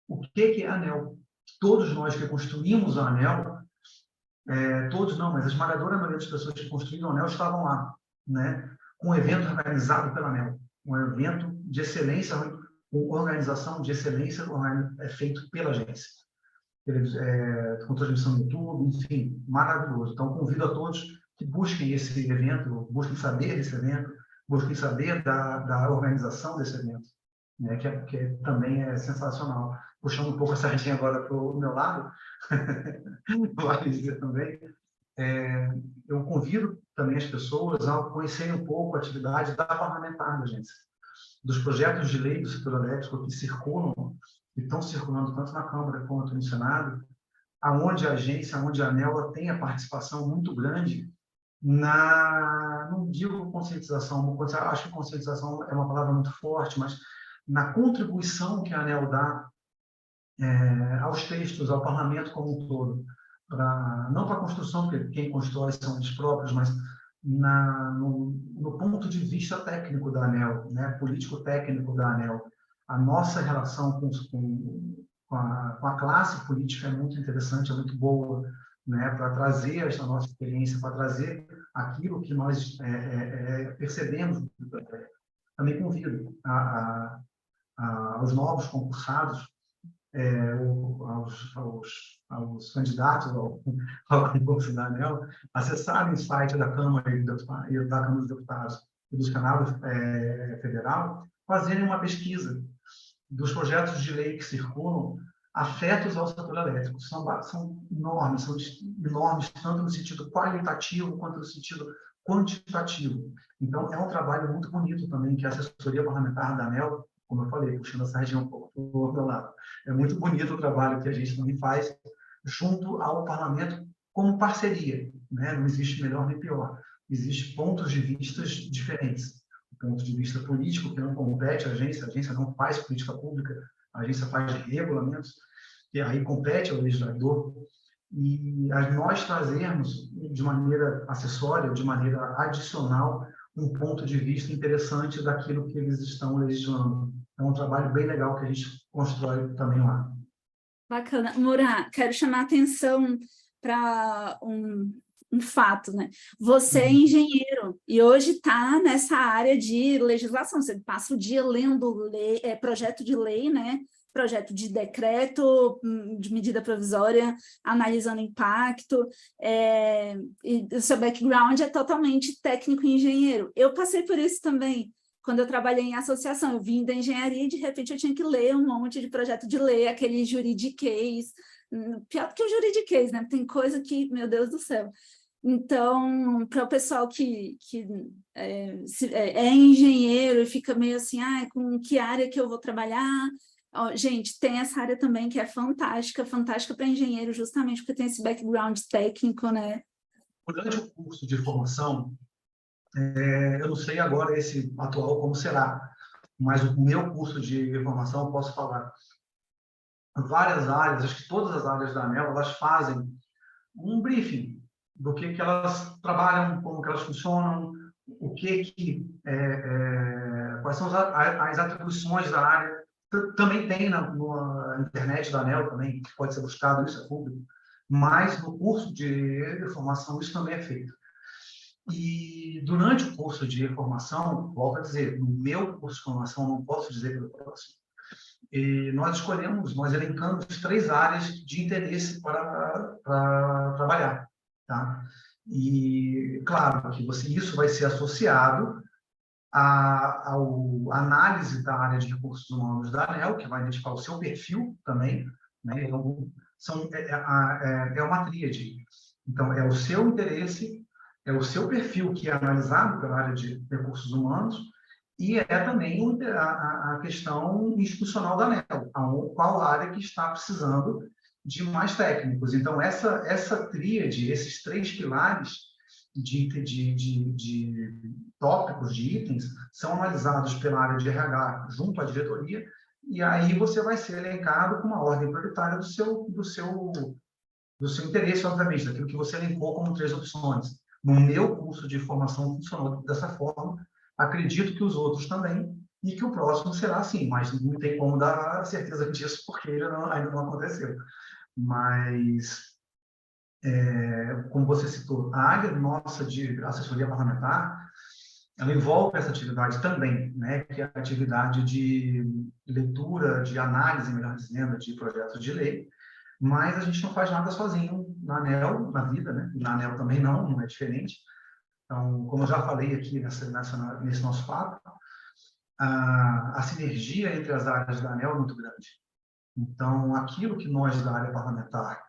o que é a ANEEL. Todos nós que construímos a ANEEL, todos não, mas a esmagadora maioria das pessoas que construíram a ANEEL estavam lá, né? Com um evento organizado pela ANEEL, um evento de excelência, com organização de excelência feito pela agência. com transmissão no YouTube, enfim, maravilhoso. Então, convido a todos que busquem esse evento, busquem saber desse evento, busquem saber da organização desse evento, né, que também é sensacional. Puxando um pouco essa resenha agora para o meu lado, também, eu convido também as pessoas a conhecerem um pouco a atividade da parlamentar da agência, dos projetos de lei do setor elétrico que circulam, que estão circulando tanto na Câmara quanto no Senado, aonde a agência, onde a ANEEL tem a participação muito grande não digo conscientização, acho que conscientização é uma palavra muito forte, mas na contribuição que a ANEEL dá aos textos, ao parlamento como um todo, não para a construção, porque quem constrói são eles próprios, mas no ponto de vista técnico da ANEEL, né, político-técnico da ANEEL, a nossa relação com a classe política é muito interessante, é muito boa, né, para trazer essa nossa experiência, para trazer aquilo que nós percebemos. Também convido aos novos concursados, aos candidatos ao concurso da ANEEL, acessarem o site da Câmara e da Câmara dos Deputados e do Senado Federal, fazerem uma pesquisa dos projetos de lei que circulam afetos ao setor elétrico. São enormes, tanto no sentido qualitativo quanto no sentido quantitativo. Então, é um trabalho muito bonito também que a assessoria parlamentar da ANEEL, como eu falei, puxando a sardinha um pouco do outro lado, é muito bonito o trabalho que a gente também faz junto ao parlamento como parceria, né? Não existe melhor nem pior. Existem pontos de vista diferentes. O ponto de vista político, que não compete à agência, a agência não faz política pública, a agência faz regulamentos, e aí compete ao legislador, e nós trazermos de maneira acessória, de maneira adicional, um ponto de vista interessante daquilo que eles estão legislando. É um trabalho bem legal que a gente constrói também lá. Bacana. Moura, quero chamar a atenção para um fato, né? Você é engenheiro e hoje está nessa área de legislação. Você passa o dia lendo projeto de lei, né? Projeto de decreto, de medida provisória, analisando impacto, e o seu background é totalmente técnico e engenheiro. Eu passei por isso também, quando eu trabalhei em associação. Eu vim da engenharia e, de repente, eu tinha que ler um monte de projeto de lei, aquele juridiquês, pior do que o juridiquês, né? Tem coisa que, meu Deus do céu. Então, para o pessoal que é engenheiro e fica meio assim, com que área que eu vou trabalhar? Gente, tem essa área também que é fantástica para engenheiro, justamente porque tem esse background técnico, né? Durante o curso de formação, eu não sei agora esse atual como será, mas o meu curso de formação, eu posso falar, várias áreas, acho que todas as áreas da ANEEL, elas fazem um briefing do que elas trabalham, como que elas funcionam, quais são as atribuições da área. Também tem na internet da ANEEL, também, que pode ser buscado, isso é público, mas no curso de formação isso também é feito. E durante o curso de formação, volto a dizer, no meu curso de formação, não posso dizer pelo próximo, nós elencamos 3 áreas de interesse para trabalhar, tá? E, claro, que isso vai ser associado à análise da área de recursos humanos da ANEEL, que vai identificar o seu perfil também, né? Então, é uma tríade. Então, é o seu interesse, é o seu perfil que é analisado pela área de recursos humanos, e é também a questão institucional da ANEEL, qual área que está precisando de mais técnicos. Então, essa tríade, esses 3 pilares de tópicos, de itens, são analisados pela área de RH junto à diretoria, e aí você vai ser elencado com uma ordem prioritária do seu interesse, obviamente, daquilo que você elencou como 3 opções. No meu curso de formação funcionou dessa forma, acredito que os outros também, e que o próximo será assim, mas não tem como dar certeza disso, porque ainda não aconteceu. Mas, como você citou, a área nossa de assessoria parlamentar, ela envolve essa atividade também, né, que é a atividade de leitura, de análise, melhor dizendo, de projetos de lei, mas a gente não faz nada sozinho na ANEEL, na vida, né? E na ANEEL também não é diferente. Então, como eu já falei aqui nesse nosso papo, a sinergia entre as áreas da ANEEL é muito grande. Então, aquilo que nós da área parlamentar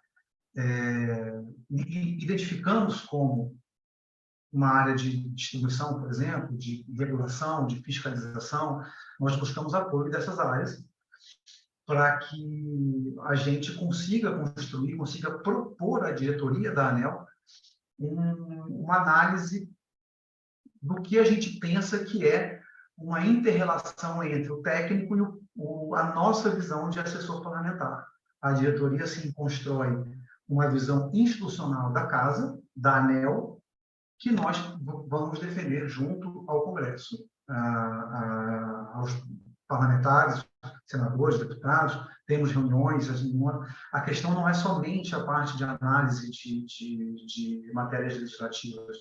identificamos como uma área de distribuição, por exemplo, de regulação, de fiscalização, nós buscamos apoio dessas áreas para que a gente consiga construir, consiga propor à diretoria da ANEEL uma análise do que a gente pensa que é uma inter-relação entre o técnico e a nossa visão de assessor parlamentar. A diretoria, assim, constrói uma visão institucional da casa, da ANEEL, que nós vamos defender junto ao Congresso, aos parlamentares, senadores, deputados, temos reuniões. A questão não é somente a parte de análise de matérias legislativas,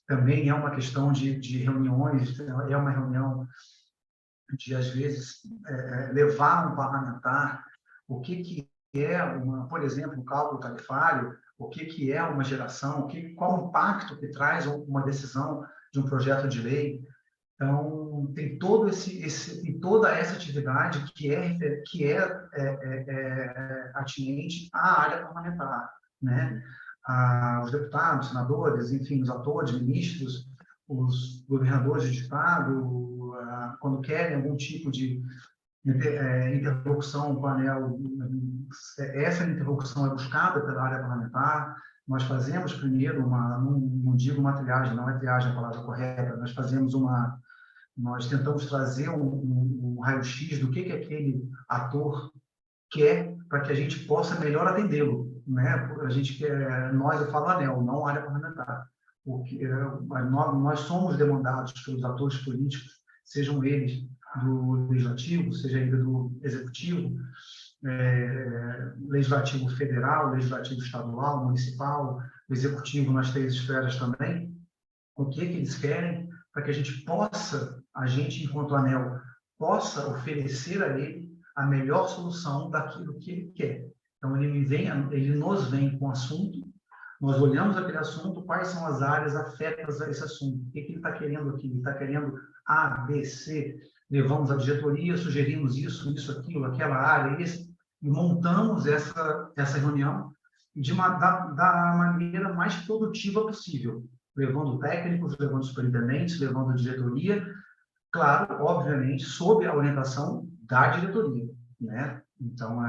também é uma questão de reuniões, é uma reunião de, às vezes, levar um parlamentar o que é, por exemplo, um cálculo tarifário, o que é uma geração, qual o impacto que traz uma decisão de um projeto de lei. Então, tem toda essa atividade que é atinente à área parlamentar, né? Os deputados, senadores, enfim, os atores, ministros, os governadores de estado, quando querem algum tipo de interlocução com a ANEEL, essa interlocução é buscada pela área parlamentar. Nós fazemos primeiro não digo uma triagem, não é triagem a palavra correta, nós tentamos trazer um raio-x do que aquele ator quer para que a gente possa melhor atendê-lo, né? A gente quer, eu falo ANEEL, não área parlamentar, porque nós somos demandados pelos atores políticos, sejam eles do legislativo, seja ele do executivo, legislativo federal, legislativo estadual, municipal, executivo nas 3 esferas também, o que eles querem para que a gente, enquanto ANEEL, possa oferecer a ele a melhor solução daquilo que ele quer. Então, ele nos vem com o assunto, nós olhamos aquele assunto, quais são as áreas afetas a esse assunto, o que ele está querendo aqui, ele está querendo A, B, C, levamos à diretoria, sugerimos isso, aquilo, aquela área, e montamos essa reunião da maneira mais produtiva possível, levando técnicos, levando superintendentes, levando diretoria, claro, obviamente, sob a orientação da diretoria, né? Então,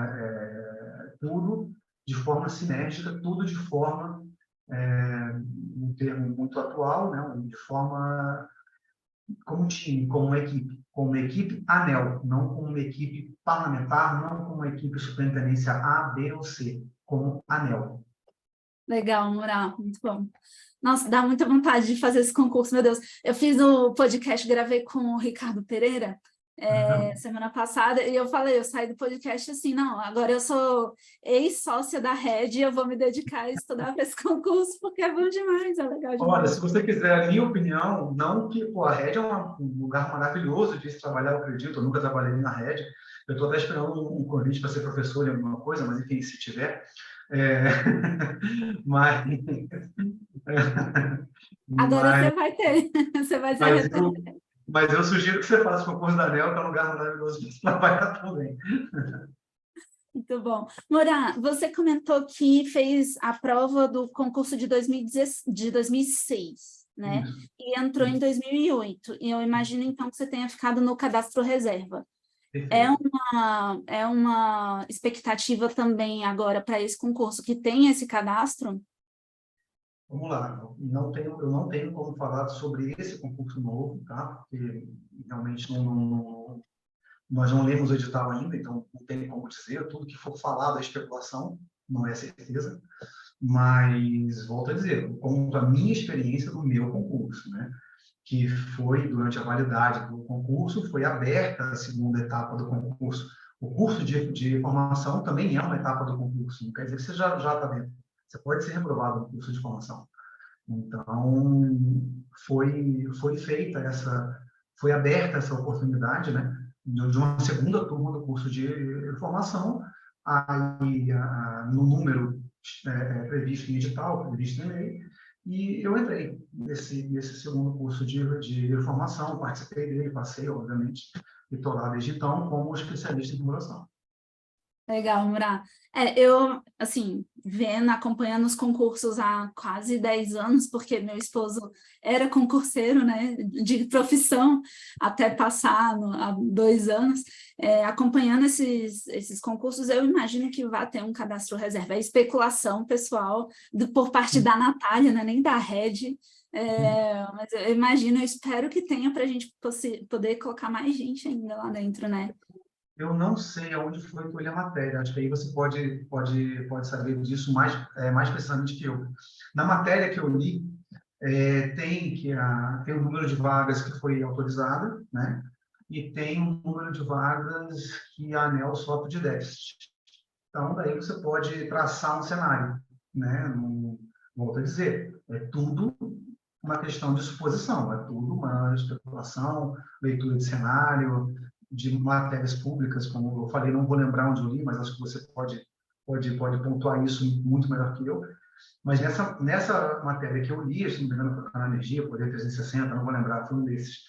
tudo de forma sinérgica, tudo de forma, um termo muito atual, né? De forma como um time, como uma equipe ANEEL, não como uma equipe parlamentar, não como uma equipe superintendência A, B ou C, como ANEEL. Legal, Moura, muito bom. Nossa, dá muita vontade de fazer esse concurso, meu Deus. Eu fiz o podcast, gravei com o Ricardo Pereira, semana passada, e eu saí do podcast assim, não, agora eu sou ex-sócia da Rede e eu vou me dedicar a estudar para esse concurso, porque é bom demais, é legal demais. Olha, se você quiser a minha opinião, não que a Rede é um lugar maravilhoso de se trabalhar, eu acredito, eu nunca trabalhei na Rede, eu estou até esperando um convite para ser professor em alguma coisa, mas enfim, se tiver. Agora você vai ter, você vai ser. Mas eu sugiro que você faça o concurso da ANEEL, que é um lugar maravilhoso de se trabalhar também. Muito bom. Moura, você comentou que fez a prova do concurso de 2006, né? Isso. E entrou em 2008. E eu imagino, então, que você tenha ficado no cadastro reserva. É uma expectativa também agora para esse concurso que tem esse cadastro? Vamos lá, eu não tenho como falar sobre esse concurso novo, tá? Porque realmente nós não lemos o edital ainda, então não tem como dizer. Tudo que for falado é especulação, não é certeza. Mas, volto a dizer, eu conto a minha experiência do meu concurso, né? Que foi, durante a validade do concurso, foi aberta a segunda etapa do concurso. O curso de formação também é uma etapa do concurso, não quer dizer que você já está dentro. Você pode ser reprovado no curso de formação. Então, foi aberta essa oportunidade, né, de uma segunda turma do curso de formação, aí, no número previsto em edital, previsto em lei, e eu entrei nesse segundo curso de formação, participei dele, passei, obviamente, e estou lá desde então como especialista em regulação. Legal, Murá. Eu, assim, acompanhando os concursos há quase 10 anos, porque meu esposo era concurseiro, né, de profissão, até passar há 2 anos, acompanhando esses concursos, eu imagino que vai ter um cadastro reserva. É especulação pessoal por parte da Natália, né, nem da Rede, mas eu imagino, eu espero que tenha para a gente poder colocar mais gente ainda lá dentro, né? Eu não sei aonde foi que eu li a matéria. Acho que aí você pode saber disso mais precisamente que eu. Na matéria que eu li, tem o número de vagas que foi autorizada, né? E tem um número de vagas que a ANEEL sofre de déficit. Então, daí você pode traçar um cenário, né? Volto a dizer, é tudo uma questão de suposição, é tudo uma especulação, leitura de cenário, de matérias públicas, como eu falei, não vou lembrar onde eu li, mas acho que você pode pontuar isso muito melhor que eu. Mas nessa matéria que eu li, se não me engano, foi Canal Energia, Poder 360, não vou lembrar, foi um desses,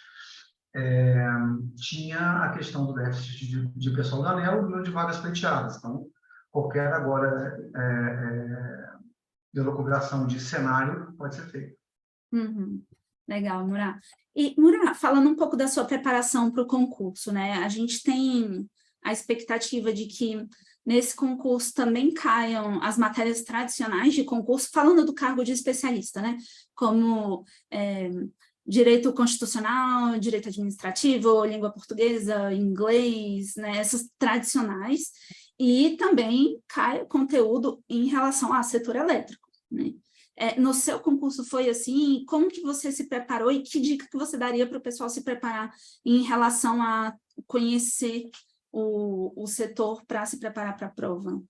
tinha a questão do déficit de pessoal da ANEEL e o número de vagas pleiteadas. Então, qualquer agora elucubração de cenário pode ser feita. Uhum. Legal, Murá. E, Murá, falando um pouco da sua preparação para o concurso, né? A gente tem a expectativa de que nesse concurso também caiam as matérias tradicionais de concurso, falando do cargo de especialista, né? Como direito constitucional, direito administrativo, língua portuguesa, inglês, né? Essas tradicionais. E também cai conteúdo em relação ao setor elétrico, né? No seu concurso foi assim? Como que você se preparou e que dica que você daria para o pessoal se preparar em relação a conhecer o setor para se preparar para a prova?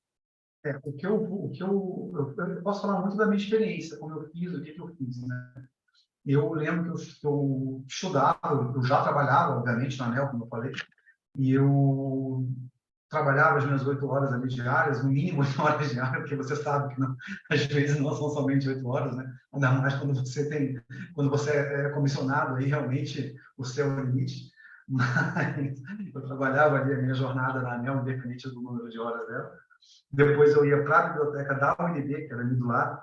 Eu posso falar muito da minha experiência, como eu fiz, o que eu fiz, né? Eu lembro que eu estudava, eu já trabalhava, obviamente, na ANEEL, como eu falei, e eu trabalhava as minhas 8 horas ali diárias, no mínimo 8 horas diárias, porque você sabe que às vezes não são somente 8 horas, né? Ainda mais quando você é comissionado, aí realmente o céu é o limite. Mas eu trabalhava ali a minha jornada na ANEEL, independente do número de horas dela. Depois eu ia para a biblioteca da UNB, que era ali do lado,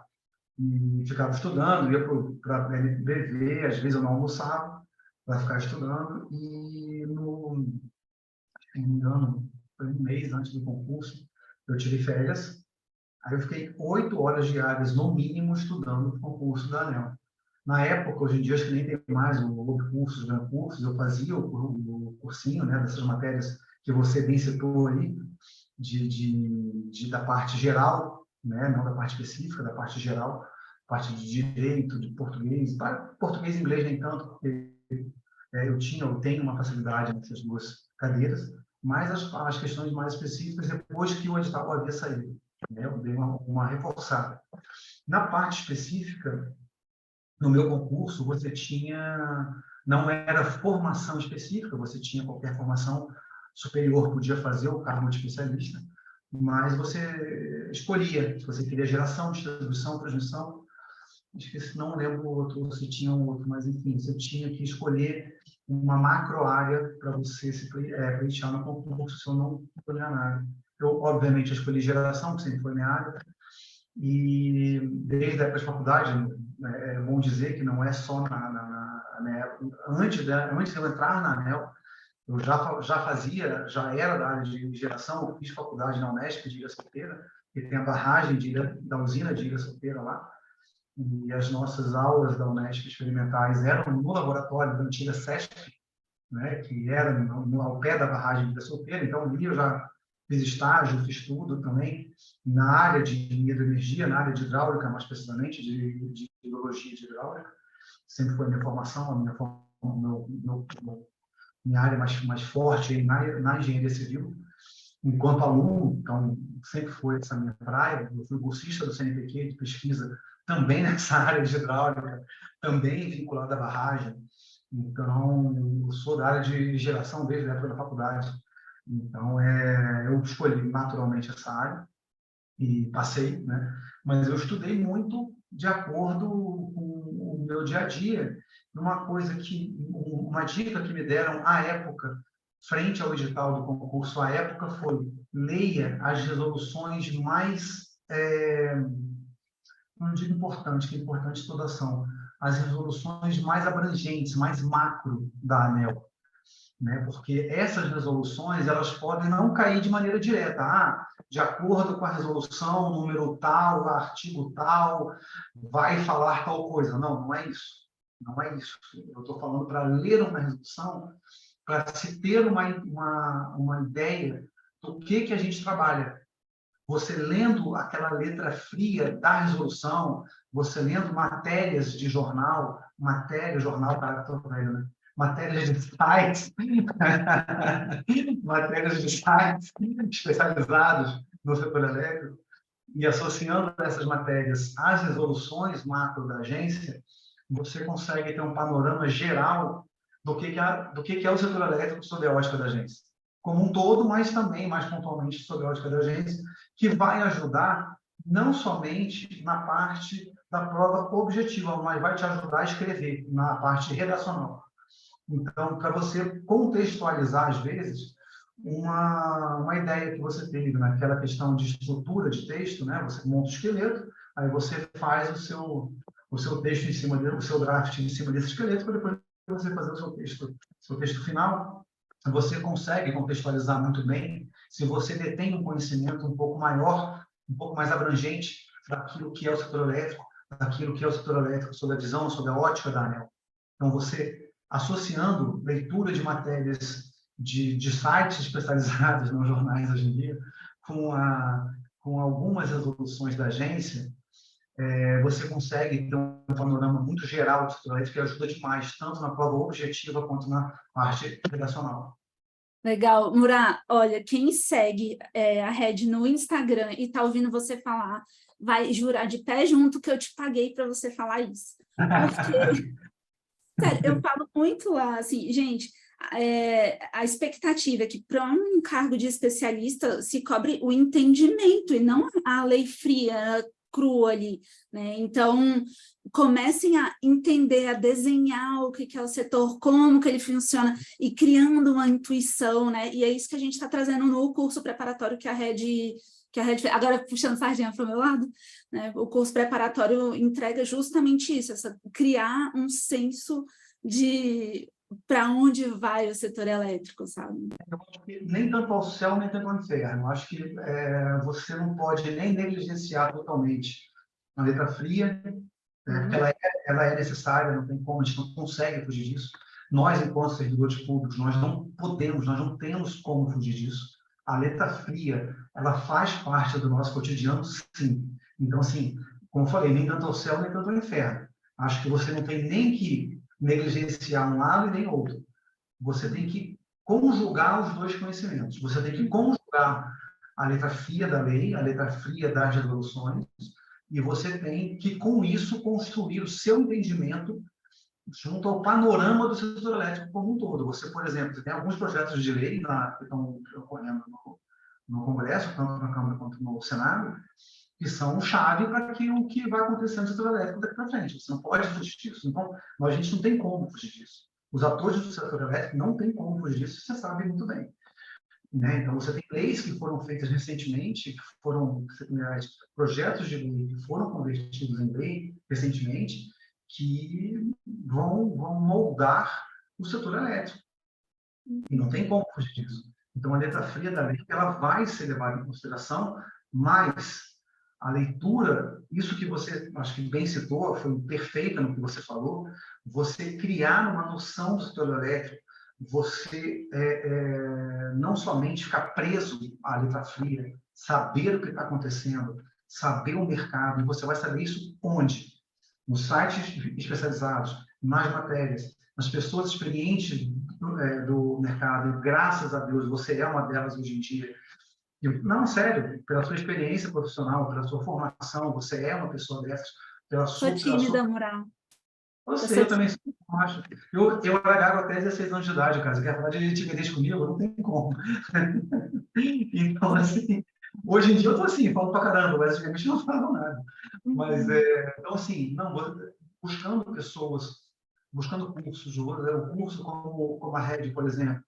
e ficava estudando, ia para a NBV, às vezes eu não almoçava para ficar estudando, e se não me engano, foi um mês antes do concurso, eu tirei férias, aí eu fiquei 8 horas diárias, no mínimo, estudando o concurso da ANEEL. Na época, hoje em dia, acho que nem tem mais o Web Cursos, Gran Cursos, eu fazia o cursinho, né, dessas matérias que você bem citou aí, da parte geral, né, não da parte específica, da parte geral, parte de direito, de português, português e inglês nem tanto, porque eu tenho uma facilidade nessas duas cadeiras, mas as questões mais específicas, depois que o edital havia saído, né, eu dei uma reforçada. Na parte específica, no meu concurso, não era formação específica, você tinha qualquer formação superior, podia fazer o cargo de especialista, mas você escolhia se você queria geração, distribuição, transmissão, esqueci, não lembro o outro, se tinha um outro, mas enfim, você tinha que escolher uma macro área para você se pleitear no concurso, se eu não estou enganado. Eu, obviamente, escolhi geração, que sempre foi minha área, e desde a época de faculdade, é bom dizer que não é só na antes de eu entrar na ANEEL, eu já era da área de geração, eu fiz faculdade na Unesp de Ilha Solteira, que tem a barragem da usina de Ilha Solteira lá, e as nossas aulas da Unesp experimentais eram no laboratório da antiga SESP, né, que era ao pé da barragem de Ilha Solteira, então ali eu já fiz estágio, fiz tudo também na área de hidroenergia, na área de hidráulica, mais precisamente, de hidrologia de hidráulica, sempre foi a minha formação, minha área mais forte na engenharia civil. Enquanto aluno, então, sempre foi essa minha praia. Eu fui bolsista do CNPq de pesquisa também nessa área de hidráulica, também vinculado à barragem. Então, eu sou da área de geração desde a época da faculdade. Então, eu escolhi naturalmente essa área e passei, né? Mas eu estudei muito de acordo com o meu dia a dia. Uma dica que me deram à época, frente ao edital do concurso, à época foi: leia as resoluções mais, não digo importante, que é importante toda ação, as resoluções mais abrangentes, mais macro da ANEEL, né? Porque essas resoluções elas podem não cair de maneira direta. De acordo com a resolução, número tal, artigo tal, vai falar tal coisa. Não, não é isso. Não é isso. Eu estou falando para ler uma resolução, para se ter uma ideia do que a gente trabalha. Você lendo aquela letra fria da resolução, você lendo matérias de jornal, jornal para todo velho, né? Matérias de sites, matérias de sites especializados no setor elétrico, e associando essas matérias às resoluções macro da agência, você consegue ter um panorama geral do que é o setor elétrico sob a ótica da agência. Como um todo, mas também, mais pontualmente, sob a ótica da agência, que vai ajudar não somente na parte da prova objetiva, mas vai te ajudar a escrever na parte redacional. Então, para você contextualizar, às vezes, uma ideia que você teve naquela questão de estrutura de texto, né? Você monta o esqueleto, aí você faz o seu texto em cima dele, o seu draft em cima desse esqueleto, para depois você fazer o seu texto final. Você consegue contextualizar muito bem se você detém um conhecimento um pouco maior, um pouco mais abrangente daquilo que é o setor elétrico, sob a visão, sob a ótica da ANEEL. Então, você associando leitura de matérias de sites especializados nos jornais hoje em dia com algumas resoluções da agência, você consegue ter um panorama muito geral do setor elétrico que ajuda demais, tanto na prova objetiva quanto na parte redacional. Legal. Murat, olha, quem segue a Red no Instagram e está ouvindo você falar, vai jurar de pé junto que eu te paguei para você falar isso. Porque, sério, eu falo muito lá, assim, gente, a expectativa é que para um cargo de especialista se cobre o entendimento e não a lei fria, crua ali, né? Então, comecem a entender, a desenhar o que é o setor, como que ele funciona, e criando uma intuição, né? E é isso que a gente está trazendo no curso preparatório que a Red agora puxando sardinha para o meu lado, né? O curso preparatório entrega justamente isso, criar um senso de para onde vai o setor elétrico, sabe? Eu acho que nem tanto ao céu, nem tanto ao inferno. Eu acho que você não pode nem negligenciar totalmente a letra fria, porque ela é necessária, não tem como, a gente não consegue fugir disso. Nós, enquanto servidores públicos, nós não temos como fugir disso. A letra fria, ela faz parte do nosso cotidiano, sim. Então, assim, como eu falei, nem tanto ao céu, nem tanto ao inferno. Acho que você não tem nem que negligenciar um lado e nem outro. Você tem que conjugar os dois conhecimentos. Você tem que conjugar a letra fria da lei, a letra fria das resoluções, e você tem que, com isso, construir o seu entendimento junto ao panorama do setor elétrico como um todo. Você, por exemplo, tem alguns projetos de lei que estão ocorrendo no Congresso, tanto na Câmara quanto no Senado, que são chave para o que vai acontecer no setor elétrico daqui para frente. Você não pode fugir disso. Então, a gente não tem como fugir disso. Os atores do setor elétrico não têm como fugir disso, você sabe muito bem. Né? Então, você tem leis que foram feitas recentemente, você tem projetos de lei que foram convertidos em lei recentemente, que vão moldar o setor elétrico. E não tem como fugir disso. Então, a letra fria da lei ela vai ser levada em consideração, mas a leitura, isso que você, acho que bem citou, foi perfeita no que você falou, você criar uma noção do setor elétrico, você não somente ficar preso à letra fria, saber o que está acontecendo, saber o mercado, e você vai saber isso onde? Nos sites especializados, nas matérias, nas pessoas experientes do mercado, graças a Deus, você é uma delas hoje em dia. Não, sério, pela sua experiência profissional, pela sua formação, você é uma pessoa dessas. Sou tímida, Murat. Eu sei, eu também sou macho. Eu era gago até 16 anos de idade, cara. Você quer falar de timidez comigo? Não tem como. Então, assim, hoje em dia eu tô assim, falo pra caramba, mas antigamente não falo nada. Mas, então, assim, não, buscando pessoas, buscando cursos, o curso como a Red, por exemplo,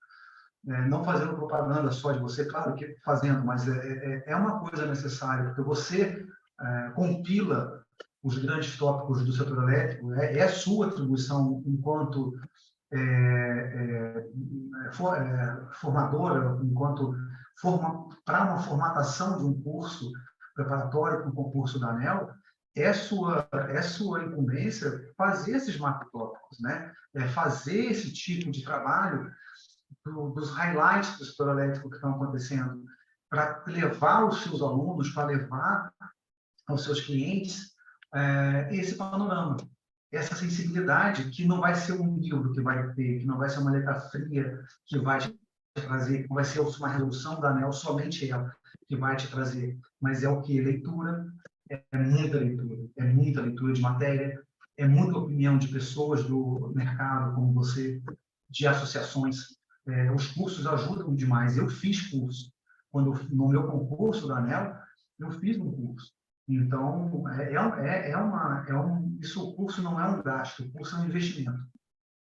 não fazendo propaganda só de você, claro que fazendo, mas é uma coisa necessária, porque você compila os grandes tópicos do setor elétrico, é a sua atribuição enquanto formadora, enquanto para uma formatação de um curso preparatório para um concurso da ANEEL, é sua incumbência fazer esses macrotópicos, né? Fazer esse tipo de trabalho dos highlights do setor elétrico que estão acontecendo, para levar os seus alunos, para levar aos seus clientes esse panorama, essa sensibilidade, que não vai ser um livro que vai ter, que não vai ser uma letra fria que vai te trazer, que vai ser uma resolução da ANEEL, somente ela que vai te trazer, mas é o que? Leitura, é muita leitura de matéria, é muita opinião de pessoas do mercado, como você, de associações. Os cursos ajudam demais. Eu fiz curso. No meu concurso da ANEEL, eu fiz um curso. Então, o curso não é um gasto, o curso é um investimento.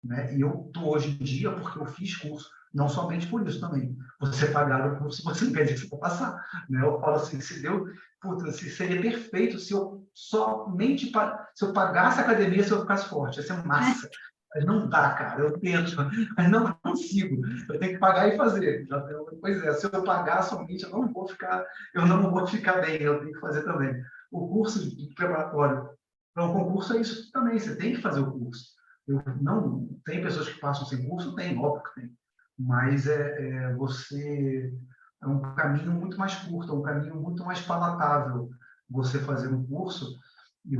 Né? E eu estou hoje em dia porque eu fiz curso, não somente por isso também. Você pagar o curso, você não quer dizer que você vai passar. Né? Eu falo assim, seria perfeito se eu se eu pagasse a academia, se eu ficasse forte, ia ser massa. Mas não dá, cara, eu tento, mas não consigo. Eu tenho que pagar e fazer. Pois é, se eu pagar somente, eu não vou ficar bem, eu tenho que fazer também. O curso de preparatório para o concurso é isso também, você tem que fazer o curso. Não tem pessoas que passam sem curso? Tem, óbvio que tem. Mas é um caminho muito mais curto, é um caminho muito mais palatável você fazer um curso e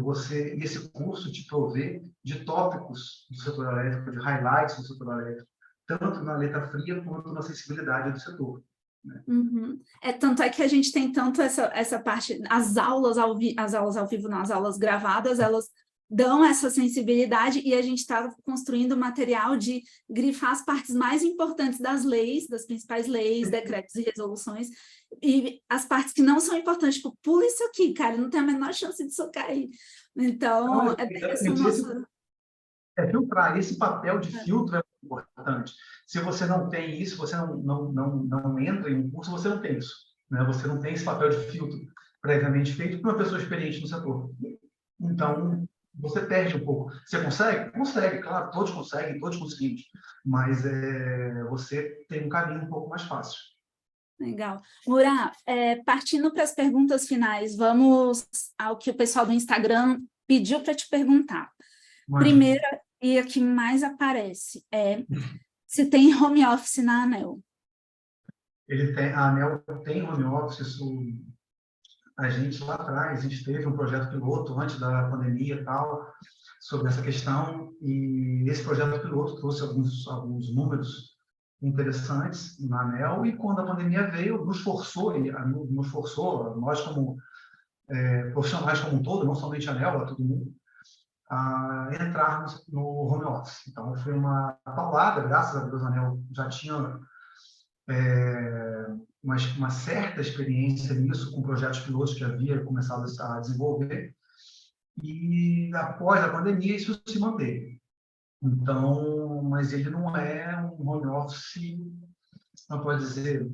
esse curso te prover de tópicos do setor elétrico, de highlights do setor elétrico, tanto na letra fria quanto na sensibilidade do setor. Né? Uhum. Tanto é que a gente tem tanto essa parte, as aulas ao vivo, não, as aulas gravadas, elas dão essa sensibilidade e a gente está construindo material de grifar as partes mais importantes das leis, das principais leis, decretos e resoluções, e as partes que não são importantes, tipo, pula isso aqui, cara, não tem a menor chance disso cair. Então, é bem essa nossa... filtrar. Esse papel de filtro é importante. Se você não tem isso, você não entra em um curso, você não tem isso. Né? Você não tem esse papel de filtro previamente feito por uma pessoa experiente no setor. Então, você perde um pouco. Você consegue? Consegue, claro, todos conseguem, todos conseguimos. Mas você tem um caminho um pouco mais fácil. Legal. Murat, partindo para as perguntas finais, vamos ao que o pessoal do Instagram pediu para te perguntar. Primeira, e a que mais aparece, se tem home office na ANEEL. A ANEEL tem home office, a gente lá atrás, a gente teve um projeto piloto antes da pandemia e tal, sobre essa questão, e esse projeto piloto trouxe alguns números interessantes na ANEEL, e quando a pandemia veio, nos forçou, nós como profissionais como um todo, não somente a ANEEL, a todo mundo, a entrarmos no home office. Então, foi uma paulada, graças a Deus, a ANEEL já tinha uma certa experiência nisso, com projetos pilotos que havia começado a desenvolver, e após a pandemia isso se manteve. Então, mas ele não é um home office, não pode dizer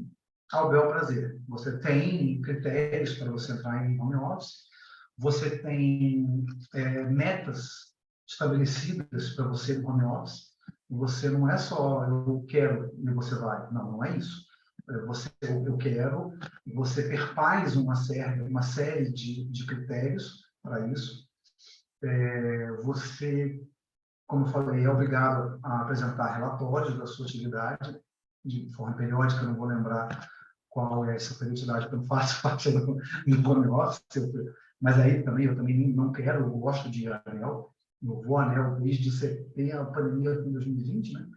ao bel prazer. Você tem critérios para você entrar em home office, você tem metas estabelecidas para você no home office, você não é só eu quero e você vai, não é isso. Eu quero, você perfaz uma série de critérios para isso. Você, como eu falei, é obrigado a apresentar relatórios da sua atividade de forma periódica, eu não vou lembrar qual é essa periodicidade, porque eu não faço parte do home office, mas aí também eu também não quero, eu gosto de ANEEL, eu vou à ANEEL desde setembro, a pandemia em 2020, né?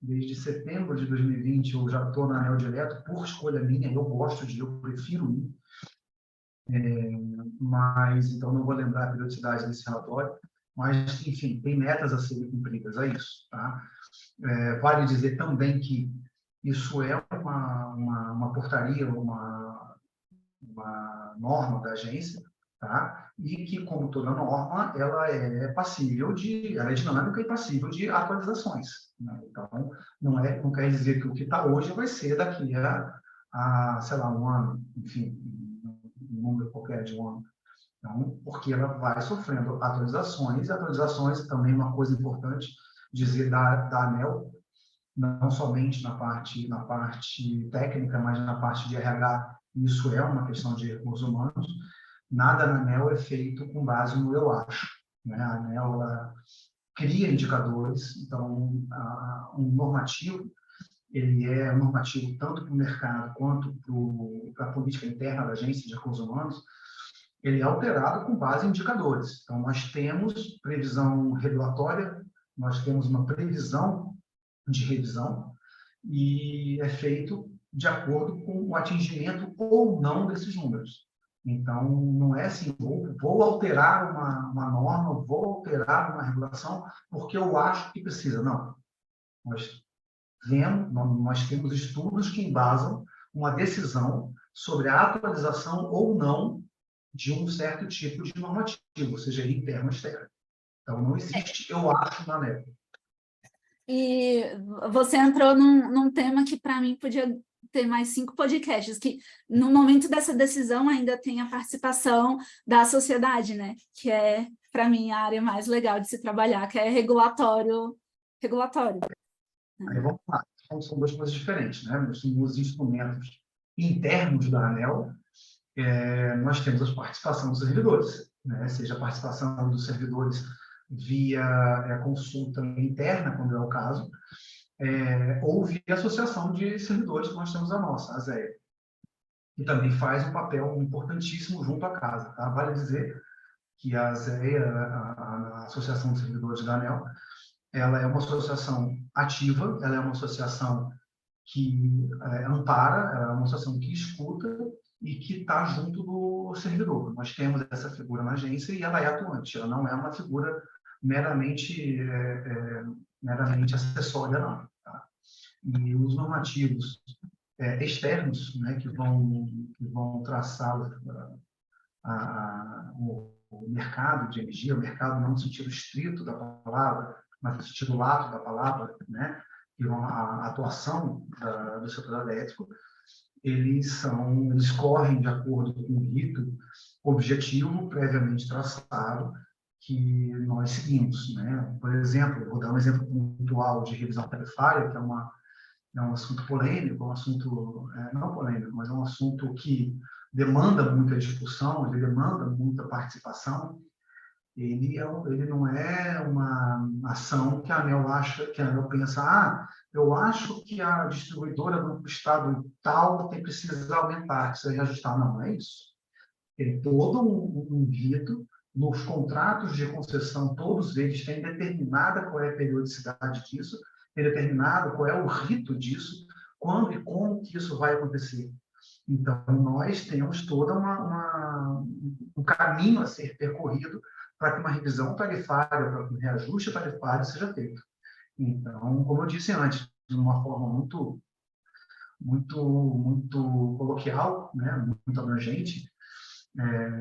Desde setembro de 2020 eu já estou na ANEEL direto, por escolha minha, eu prefiro ir, mas então não vou lembrar a periodicidade desse relatório, mas, enfim, tem metas a serem cumpridas, é isso. Tá? Vale dizer também que isso é uma portaria, uma norma da agência, tá? E que, como toda norma, ela é dinâmica e passível de atualizações. Né? Então, não quer dizer que o que está hoje vai ser daqui sei lá, um ano, enfim, um número qualquer de um ano. Então, porque ela vai sofrendo atualizações, e atualizações também uma coisa importante dizer da ANEEL, não somente na parte técnica, mas na parte de RH, isso é uma questão de recursos humanos. Nada na ANEEL é feito com base no eu acho. Né? A ANEEL ela cria indicadores, então um normativo, ele é um normativo tanto para o mercado quanto para a política interna da agência de recursos humanos, ele é alterado com base em indicadores. Então, nós temos previsão regulatória, nós temos uma previsão de revisão e é feito de acordo com o atingimento ou não desses números. Então, não é assim, vou alterar uma norma, vou alterar uma regulação porque eu acho que precisa. Não. Nós temos estudos que embasam uma decisão sobre a atualização ou não de um certo tipo de normativo, seja interno ou externo. Então, não existe eu acho na ANEEL. E você entrou num tema que, para mim, podia ter mais 5 podcasts, que no momento dessa decisão ainda tem a participação da sociedade, né? Que é, para mim, a área mais legal de se trabalhar, que é regulatório. Aí vamos lá. Então, são duas coisas diferentes, né? Nos instrumentos internos da ANEEL, nós temos a participação dos servidores, né? Seja a participação dos servidores via consulta interna, quando é o caso, ou via associação de servidores, que nós temos a nossa, a ZEA, que também faz um papel importantíssimo junto à casa. Tá? Vale dizer que a ZEA, a Associação de Servidores da ANEEL, ela é uma associação ativa, ela é uma associação que ampara, ela é uma associação que escuta e que está junto do servidor. Nós temos essa figura na agência e ela é atuante, ela não é uma figura meramente acessória, não. Tá? E os normativos externos, né, que vão traçar o mercado de energia, o mercado não no sentido estrito da palavra, mas no sentido lato da palavra, né, que vão a atuação do setor elétrico, eles correm de acordo com um rito objetivo previamente traçado que nós seguimos, né? Por exemplo, vou dar um exemplo pontual de revisão tarifária, que é um assunto polêmico, um assunto não polêmico, mas é um assunto que demanda muita discussão, ele demanda muita participação. Ele não é uma ação que a ANEEL pensa, eu acho que a distribuidora do estado tal precisa aumentar, precisa reajustar. Não é isso. Tem todo um rito, nos contratos de concessão, todos eles têm determinada qual é a periodicidade disso, tem determinado qual é o rito disso, quando e como que isso vai acontecer. Então, nós temos todo um caminho a ser percorrido para que uma revisão tarifária, para que um reajuste tarifário seja feito. Então, como eu disse antes, de uma forma muito, muito, muito coloquial, né, muito abrangente,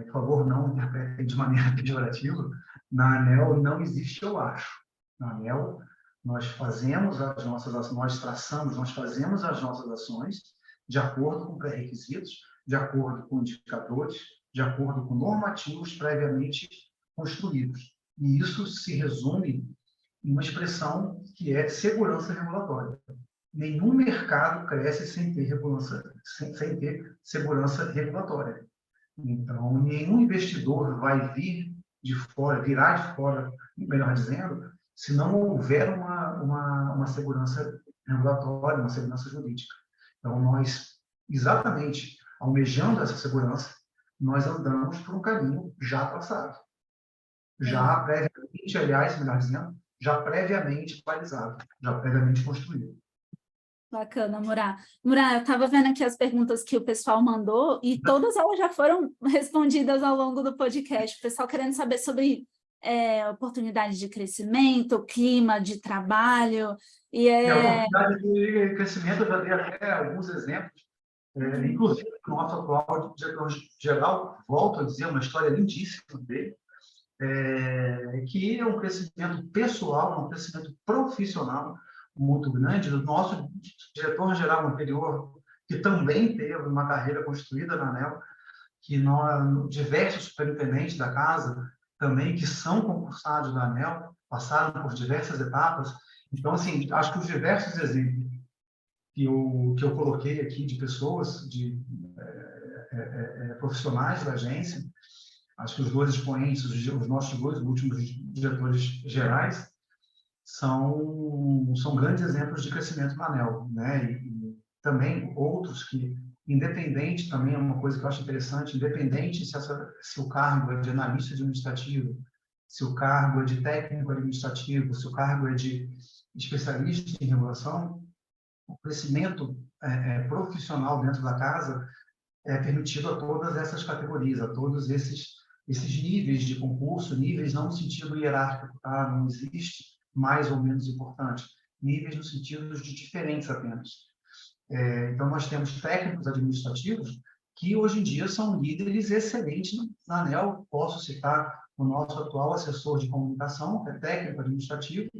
por favor, não interpretem de maneira pejorativa, na ANEEL não existe eu acho. Na ANEEL, nós fazemos as nossas ações, nós fazemos as nossas ações de acordo com pré-requisitos, de acordo com indicadores, de acordo com normativos previamente construídos. E isso se resume em uma expressão que é segurança regulatória. Nenhum mercado cresce sem ter segurança regulatória. Então, nenhum investidor vai virar de fora, melhor dizendo, se não houver uma segurança regulatória, uma segurança jurídica. Então, nós, exatamente almejando essa segurança, nós andamos por um caminho já traçado. Já previamente, aliás, melhor dizendo, já previamente balizado, já previamente construído. Bacana, Murat. Murat, eu estava vendo aqui as perguntas que o pessoal mandou e todas elas já foram respondidas ao longo do podcast. O pessoal querendo saber sobre oportunidade de crescimento, clima de trabalho. A oportunidade de crescimento, eu já dei até alguns exemplos, inclusive o nosso atual diretor-geral, volto a dizer, uma história lindíssima dele, que é um crescimento pessoal, um crescimento profissional muito grande. O nosso diretor-geral anterior, que também teve uma carreira construída na ANEEL, que nós, diversos superintendentes da casa também, que são concursados da ANEEL, passaram por diversas etapas. Então, assim, acho que os diversos exemplos que eu coloquei aqui de pessoas, de profissionais da agência, acho que os dois expoentes, os nossos dois últimos diretores gerais, são grandes exemplos de crescimento na ANEEL, né? E também outros que, independente, também é uma coisa que eu acho interessante, independente se o cargo é de analista administrativo, se o cargo é de técnico administrativo, se o cargo é de especialista em regulação, o crescimento profissional dentro da casa é permitido a todas essas categorias, a todos esses níveis de concurso, níveis não no sentido hierárquico, tá? Não existe mais ou menos importante, níveis no sentido de diferentes apenas. Então, nós temos técnicos administrativos que, hoje em dia, são líderes excelentes na ANEEL. Posso citar o nosso atual assessor de comunicação, que é técnico administrativo,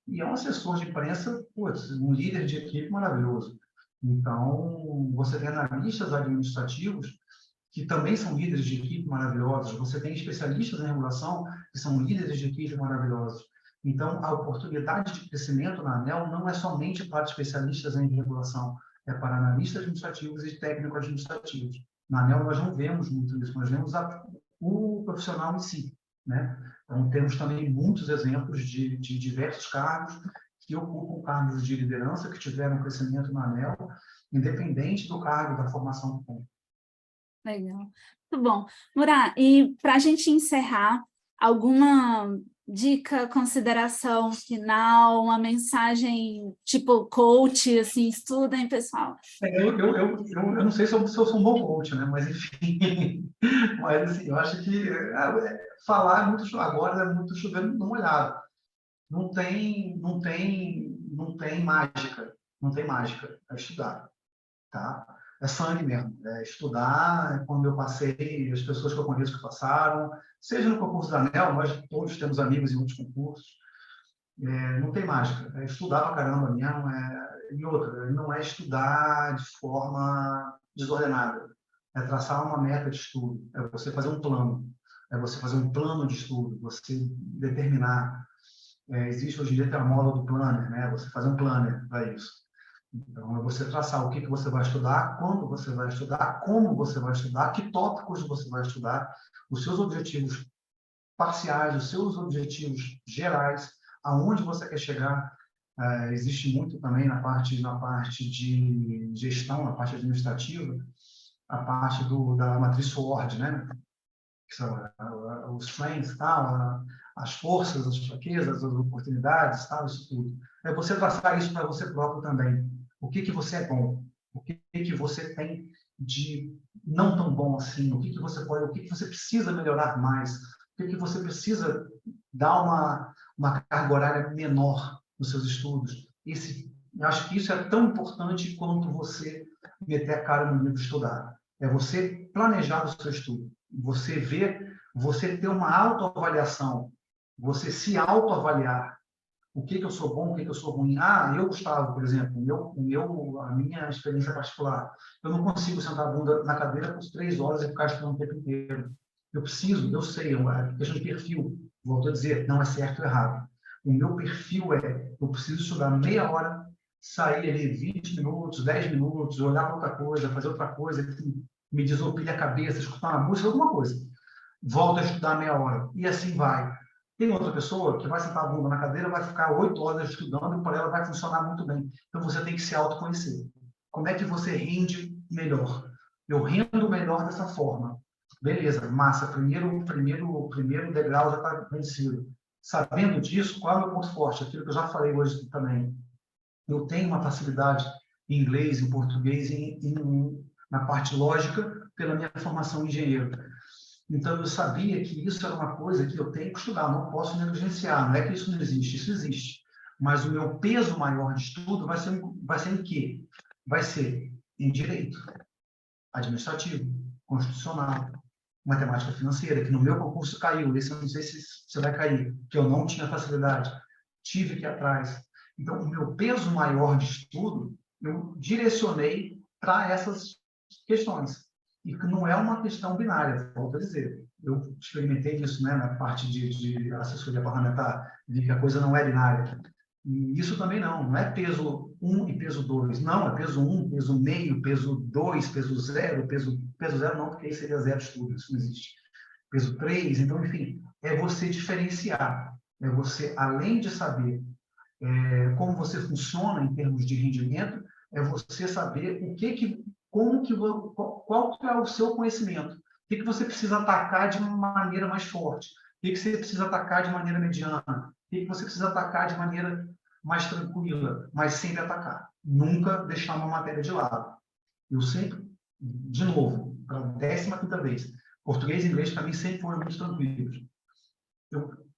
e é um assessor de imprensa, um líder de equipe maravilhoso. Então, você tem analistas administrativos que também são líderes de equipe maravilhosos. Você tem especialistas em regulação que são líderes de equipe maravilhosos. Então, a oportunidade de crescimento na ANEEL não é somente para especialistas em regulação, é para analistas administrativos e técnicos administrativos. Na ANEEL, nós não vemos muito isso, nós vemos o profissional em si, né? Então, temos também muitos exemplos de diversos cargos que ocupam cargos de liderança, que tiveram crescimento na ANEEL, independente do cargo, da formação que tem. Legal. Muito bom. Murat, e para a gente encerrar, alguma dica, consideração final, uma mensagem tipo coach, assim, estudem, pessoal? Eu não sei se eu sou um bom coach, né? Mas, enfim, mas, assim, eu acho que falar é muito, agora é muito chovendo numa olhada. Não tem mágica, não tem mágica, é estudar, tá? É sangue mesmo, é estudar. Quando eu passei, as pessoas que eu conheço que passaram, seja no concurso da ANEEL, nós todos temos amigos em outros concursos, não tem mágica, é estudar pra caramba mesmo, e outra, não é estudar de forma desordenada, é traçar uma meta de estudo, é você fazer um plano, de estudo, você determinar. Existe hoje em dia até a moda do planner, né? Você fazer um planner para isso. Então, é você traçar o que você vai estudar, quando você vai estudar, como você vai estudar, que tópicos você vai estudar, os seus objetivos parciais, os seus objetivos gerais, aonde você quer chegar. Existe muito também na parte de gestão, na parte administrativa, a parte da matriz SWOT, né? Que são os strengths, tá? As forças, as fraquezas, as oportunidades, tá? Isso tudo. É você traçar isso para você próprio também. O que você é bom? O que você tem de não tão bom assim? O que você pode? O que você precisa melhorar mais? O que você precisa dar uma carga horária menor nos seus estudos? Eu acho que isso é tão importante quanto você meter a cara no livro e estudar. É você planejar o seu estudo. Você ter uma autoavaliação, você se autoavaliar. O que eu sou bom, o que eu sou ruim. Eu, Gustavo, por exemplo, a minha experiência particular, eu não consigo sentar a bunda na cadeira por 3 horas e ficar estudando o tempo inteiro. Eu sei, é uma questão de perfil. Volto a dizer, não é certo ou errado. O meu perfil eu preciso estudar meia hora, sair ali 20 minutos, 10 minutos, olhar para outra coisa, fazer outra coisa, que me desopilha a cabeça, escutar uma música, alguma coisa. Volto a estudar meia hora. E assim vai. Tem outra pessoa que vai sentar a bunda na cadeira, vai ficar 8 horas estudando e para ela vai funcionar muito bem. Então, você tem que se autoconhecer. Como é que você rende melhor? Eu rendo melhor dessa forma. Beleza, massa. Primeiro degrau já está vencido. Sabendo disso, qual é o meu ponto forte? Aquilo que eu já falei hoje também. Eu tenho uma facilidade em inglês, em português, na parte lógica, pela minha formação em engenheiro. Então, eu sabia que isso era uma coisa que eu tenho que estudar, não posso negligenciar. Não é que isso não existe, isso existe. Mas o meu peso maior de estudo vai ser em quê? Vai ser em direito, administrativo, constitucional, matemática financeira, que no meu concurso caiu. Esse eu não sei se você vai cair, que eu não tinha facilidade. Tive que ir atrás. Então, o meu peso maior de estudo, eu direcionei para essas questões. E que não é uma questão binária, volto a dizer. Eu experimentei isso, né, na parte de assessoria parlamentar, vi que a coisa não é binária. E isso também não é peso 1 e peso 2. Não, é peso 1, peso meio, peso 2, peso 0, peso 0 não, porque aí seria zero estudo, isso não existe. Peso 3, então, enfim, é você diferenciar. É você, além de saber como você funciona em termos de rendimento, é você saber qual que é o seu conhecimento, o que você precisa atacar de uma maneira mais forte, o que você precisa atacar de maneira mediana, o que você precisa atacar de maneira mais tranquila, mas sempre atacar. Nunca deixar uma matéria de lado. Eu sempre, de novo, para a 15ª vez, português e inglês para mim sempre foram muito tranquilos.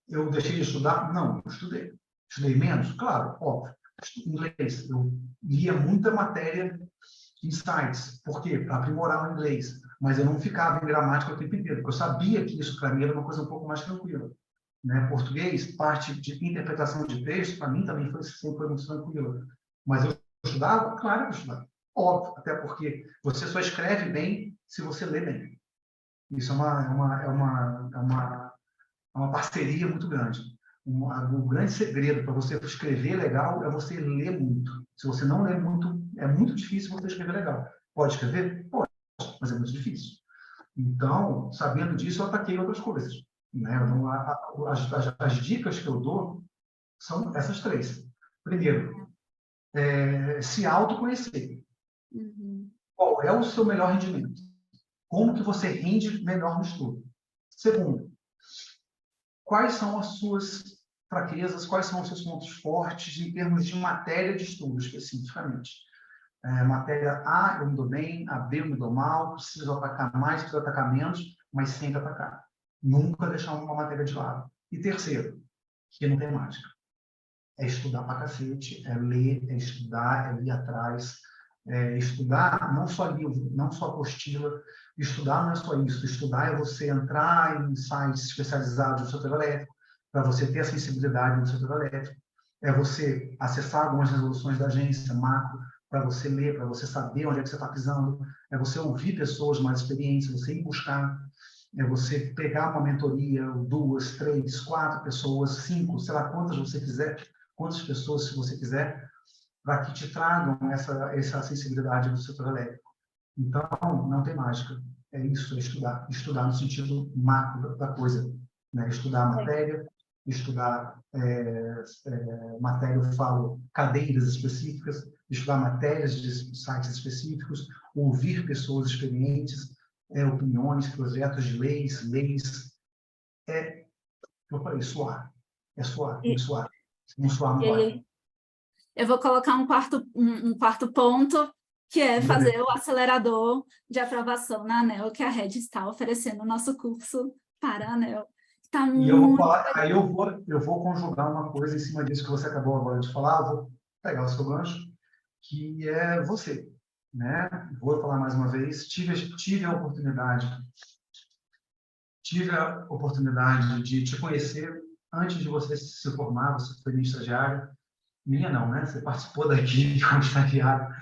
Eu deixei de estudar? Não, eu estudei. Estudei menos? Claro, óbvio. Inglês. Eu lia muita matéria em sites. Por quê? Para aprimorar o inglês. Mas eu não ficava em gramática o tempo inteiro, porque eu sabia que isso, para mim, era uma coisa um pouco mais tranquila. Né? Português, parte de interpretação de texto, para mim também sempre foi muito tranquila. Mas eu estudava? Claro que eu estudava. Óbvio, até porque você só escreve bem se você lê bem. Isso é uma parceria muito grande. O grande segredo para você escrever legal é você ler muito. Se você não lê muito, é muito difícil você escrever legal. Pode escrever? Pode, mas é muito difícil. Então, sabendo disso, eu ataquei outras coisas. Né? Então, as dicas que eu dou são essas 3. Primeiro, se autoconhecer. Qual é o seu melhor rendimento? Como que você rende melhor no estudo? Segundo, quais são as suas fraquezas, quais são os seus pontos fortes em termos de matéria de estudo, especificamente. Matéria A, eu me dou bem, a B, eu me dou mal, preciso atacar mais, preciso atacar menos, mas sempre atacar. Nunca deixar uma matéria de lado. E terceiro, que não tem mágica. É estudar pra cacete, é ler, é estudar, é ir atrás. Estudar, não só livro, não só apostila. Estudar não é só isso. Estudar é você entrar em sites especializados no setor elétrico, para você ter a sensibilidade no setor elétrico. É você acessar algumas resoluções da agência, macro, para você ler, para você saber onde é que você está pisando. É você ouvir pessoas mais experientes, você ir buscar. É você pegar uma mentoria, 2, 3, 4 pessoas, 5, sei lá quantas você quiser, quantas pessoas se você quiser, para que te tragam essa sensibilidade do setor elétrico. Então, não tem mágica. É isso, é estudar. Estudar no sentido macro da coisa. Né? Estudar matéria, estudar matéria, eu falo, cadeiras específicas, estudar matérias de sites específicos, ouvir pessoas experientes, opiniões, projetos de leis. Eu falei, suar. É suar, tem que suar. Se não suar, não vai. Eu vou colocar um quarto ponto, que é fazer o acelerador de aprovação na ANEEL, que a Rede está oferecendo o nosso curso para a ANEEL. Tá e eu vou falar, aí eu vou conjugar uma coisa em cima disso que você acabou agora de falar, eu vou pegar o seu gancho, que é você. Né? Vou falar mais uma vez, tive a oportunidade de te conhecer antes de você se formar, você foi minha estagiária. Minha não, né? Você participou da equipe como estagiário.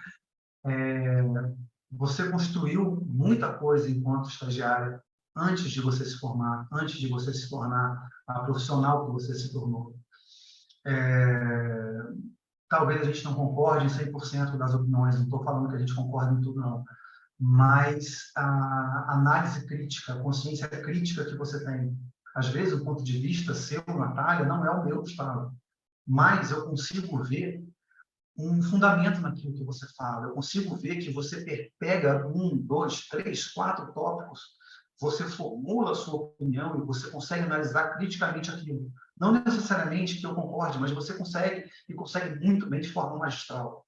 Você construiu muita coisa enquanto estagiária antes de você se formar, antes de você se tornar a profissional que você se tornou. Talvez a gente não concorde em 100% das opiniões, não estou falando que a gente concorda em tudo, não. Mas a análise crítica, a consciência crítica que você tem, às vezes o ponto de vista seu, Natália, não é o meu, Gustavo. Mas eu consigo ver um fundamento naquilo que você fala. Eu consigo ver que você pega 1, 2, 3, 4 tópicos, você formula a sua opinião e você consegue analisar criticamente aquilo. Não necessariamente que eu concorde, mas você consegue, e consegue muito bem de forma magistral.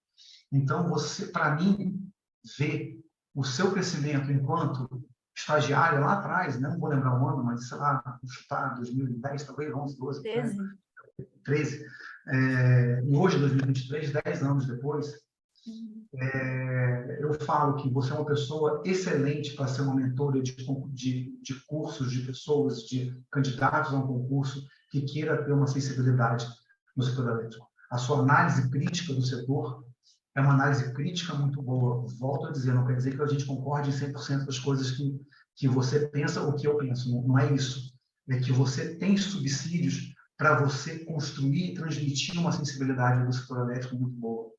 Então, você, para mim, ver o seu crescimento enquanto estagiária lá atrás, né? Não vou lembrar o ano, mas sei lá, vou chutar 2010, talvez 11, 12, 13. E hoje, 2023, 10 anos depois, eu falo que você é uma pessoa excelente para ser uma mentora de cursos, de pessoas, de candidatos a um concurso que queira ter uma sensibilidade no setor elétrico. A sua análise crítica do setor é uma análise crítica muito boa. Volto a dizer, não quer dizer que a gente concorde em 100% das coisas que você pensa ou que eu penso. Não é isso. É que você tem subsídios para você construir e transmitir uma sensibilidade do setor elétrico muito boa.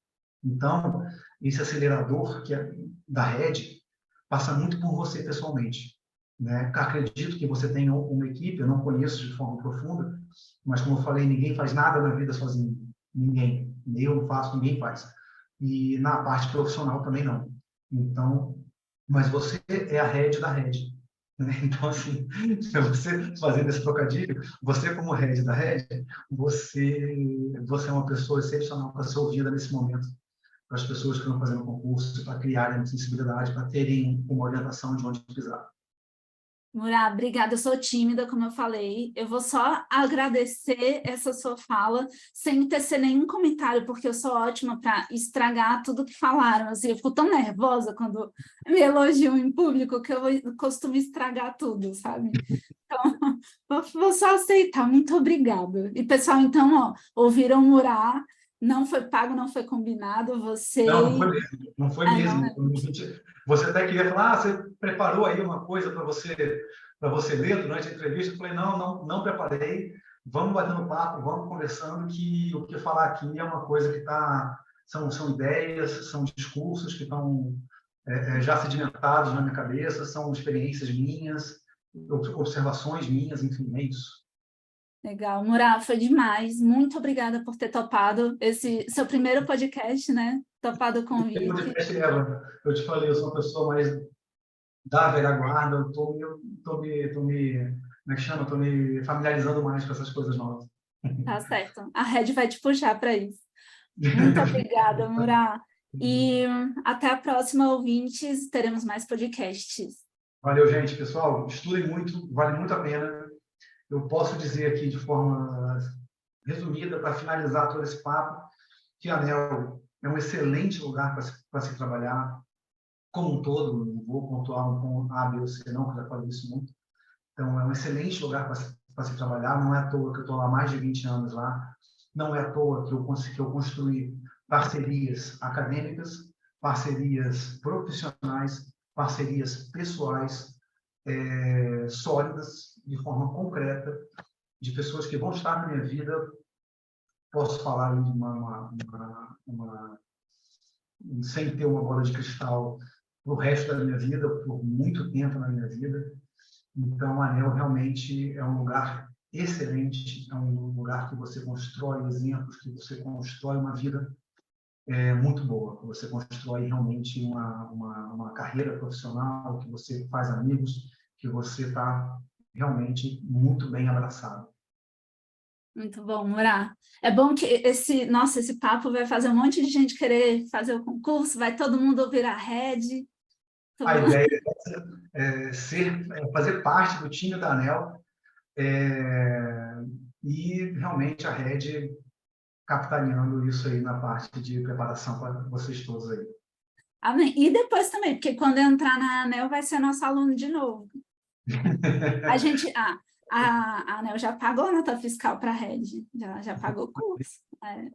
Então, esse acelerador que é da rede passa muito por você pessoalmente, né? Acredito que você tem uma equipe, eu não conheço de forma profunda, mas como eu falei, ninguém faz nada na vida sozinho. Ninguém. Eu faço, ninguém faz. E na parte profissional também não. Então, mas você é a head da rede. Né? Então, assim, você fazendo esse trocadilho, você como head da rede, você é uma pessoa excepcional para ser ouvida nesse momento, para as pessoas que estão fazendo concurso, para criarem sensibilidade, para terem uma orientação de onde pisar. Murá, obrigada. Eu sou tímida, como eu falei. Eu vou só agradecer essa sua fala, sem tecer nenhum comentário, porque eu sou ótima para estragar tudo que falaram. Assim, eu fico tão nervosa quando me elogiam em público que eu costumo estragar tudo, sabe? Então, vou só aceitar. Muito obrigada. E, pessoal, então, ó, ouviram Murá. Não foi pago, não foi combinado, você... Não foi mesmo. Não foi mesmo. Não. Você até queria falar, você preparou aí uma coisa para você ler durante a entrevista? Eu falei, não preparei. Vamos batendo papo, vamos conversando, que o que falar aqui é uma coisa que são ideias, são discursos que estão já sedimentados na minha cabeça, são experiências minhas, observações minhas, enfim, é isso. Legal, Murá, foi demais. Muito obrigada por ter topado esse seu primeiro podcast, né? Topado o convite. Podcast, Eva, eu te falei, eu sou uma pessoa mais da velha guarda, eu tô me, como é que chama? Tô me familiarizando mais com essas coisas novas. Tá certo. A Red vai te puxar para isso. Muito obrigada, Murá. E até a próxima, ouvintes. Teremos mais podcasts. Valeu, gente. Pessoal, estudem muito, vale muito a pena. Eu posso dizer aqui de forma resumida, para finalizar todo esse papo, que a ANEEL é um excelente lugar para se trabalhar, como um todo, não vou pontuar um A, B ou C, não, que eu já falei isso muito. Então, é um excelente lugar para se trabalhar, não é à toa que eu estou há mais de 20 anos lá, não é à toa que eu construí parcerias acadêmicas, parcerias profissionais, parcerias pessoais, sólidas, de forma concreta, de pessoas que vão estar na minha vida. Posso falar de sem ter uma bola de cristal o resto da minha vida, por muito tempo na minha vida. Então, a ANEEL realmente é um lugar excelente, é um lugar que você constrói exemplos, que você constrói uma vida muito boa, que você constrói realmente uma carreira profissional, que você faz amigos, que você está realmente muito bem abraçado. Muito bom, Murá. É bom que esse papo vai fazer um monte de gente querer fazer o concurso, vai todo mundo virar Red. A ideia é fazer parte do time da ANEEL e realmente a Red capitaneando isso aí na parte de preparação para vocês todos aí. Amém. E depois também, porque quando eu entrar na ANEEL vai ser nosso aluno de novo. A ANEEL já pagou a nota fiscal para a Red, já pagou o curso.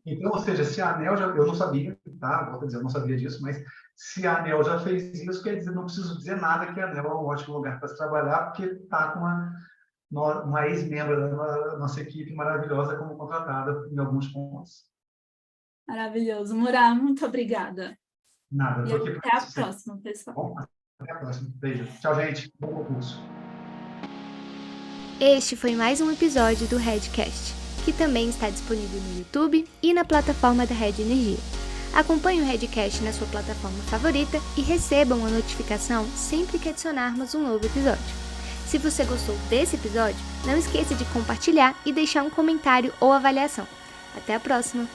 Então, ou seja, se a ANEEL eu não sabia, tá? Vou dizer, eu não sabia disso, mas se a ANEEL já fez isso, quer dizer, não preciso dizer nada que a ANEEL é um ótimo lugar para se trabalhar, porque está com uma ex-membro da nossa equipe maravilhosa como contratada em alguns pontos. Maravilhoso. Murá, muito obrigada. Nada. E até a próxima, pessoal. Bom, até a próxima. Beijo. Tchau, gente. Bom concurso. Este foi mais um episódio do Redcast, que também está disponível no YouTube e na plataforma da Red Energia. Acompanhe o Redcast na sua plataforma favorita e receba uma notificação sempre que adicionarmos um novo episódio. Se você gostou desse episódio, não esqueça de compartilhar e deixar um comentário ou avaliação. Até a próxima!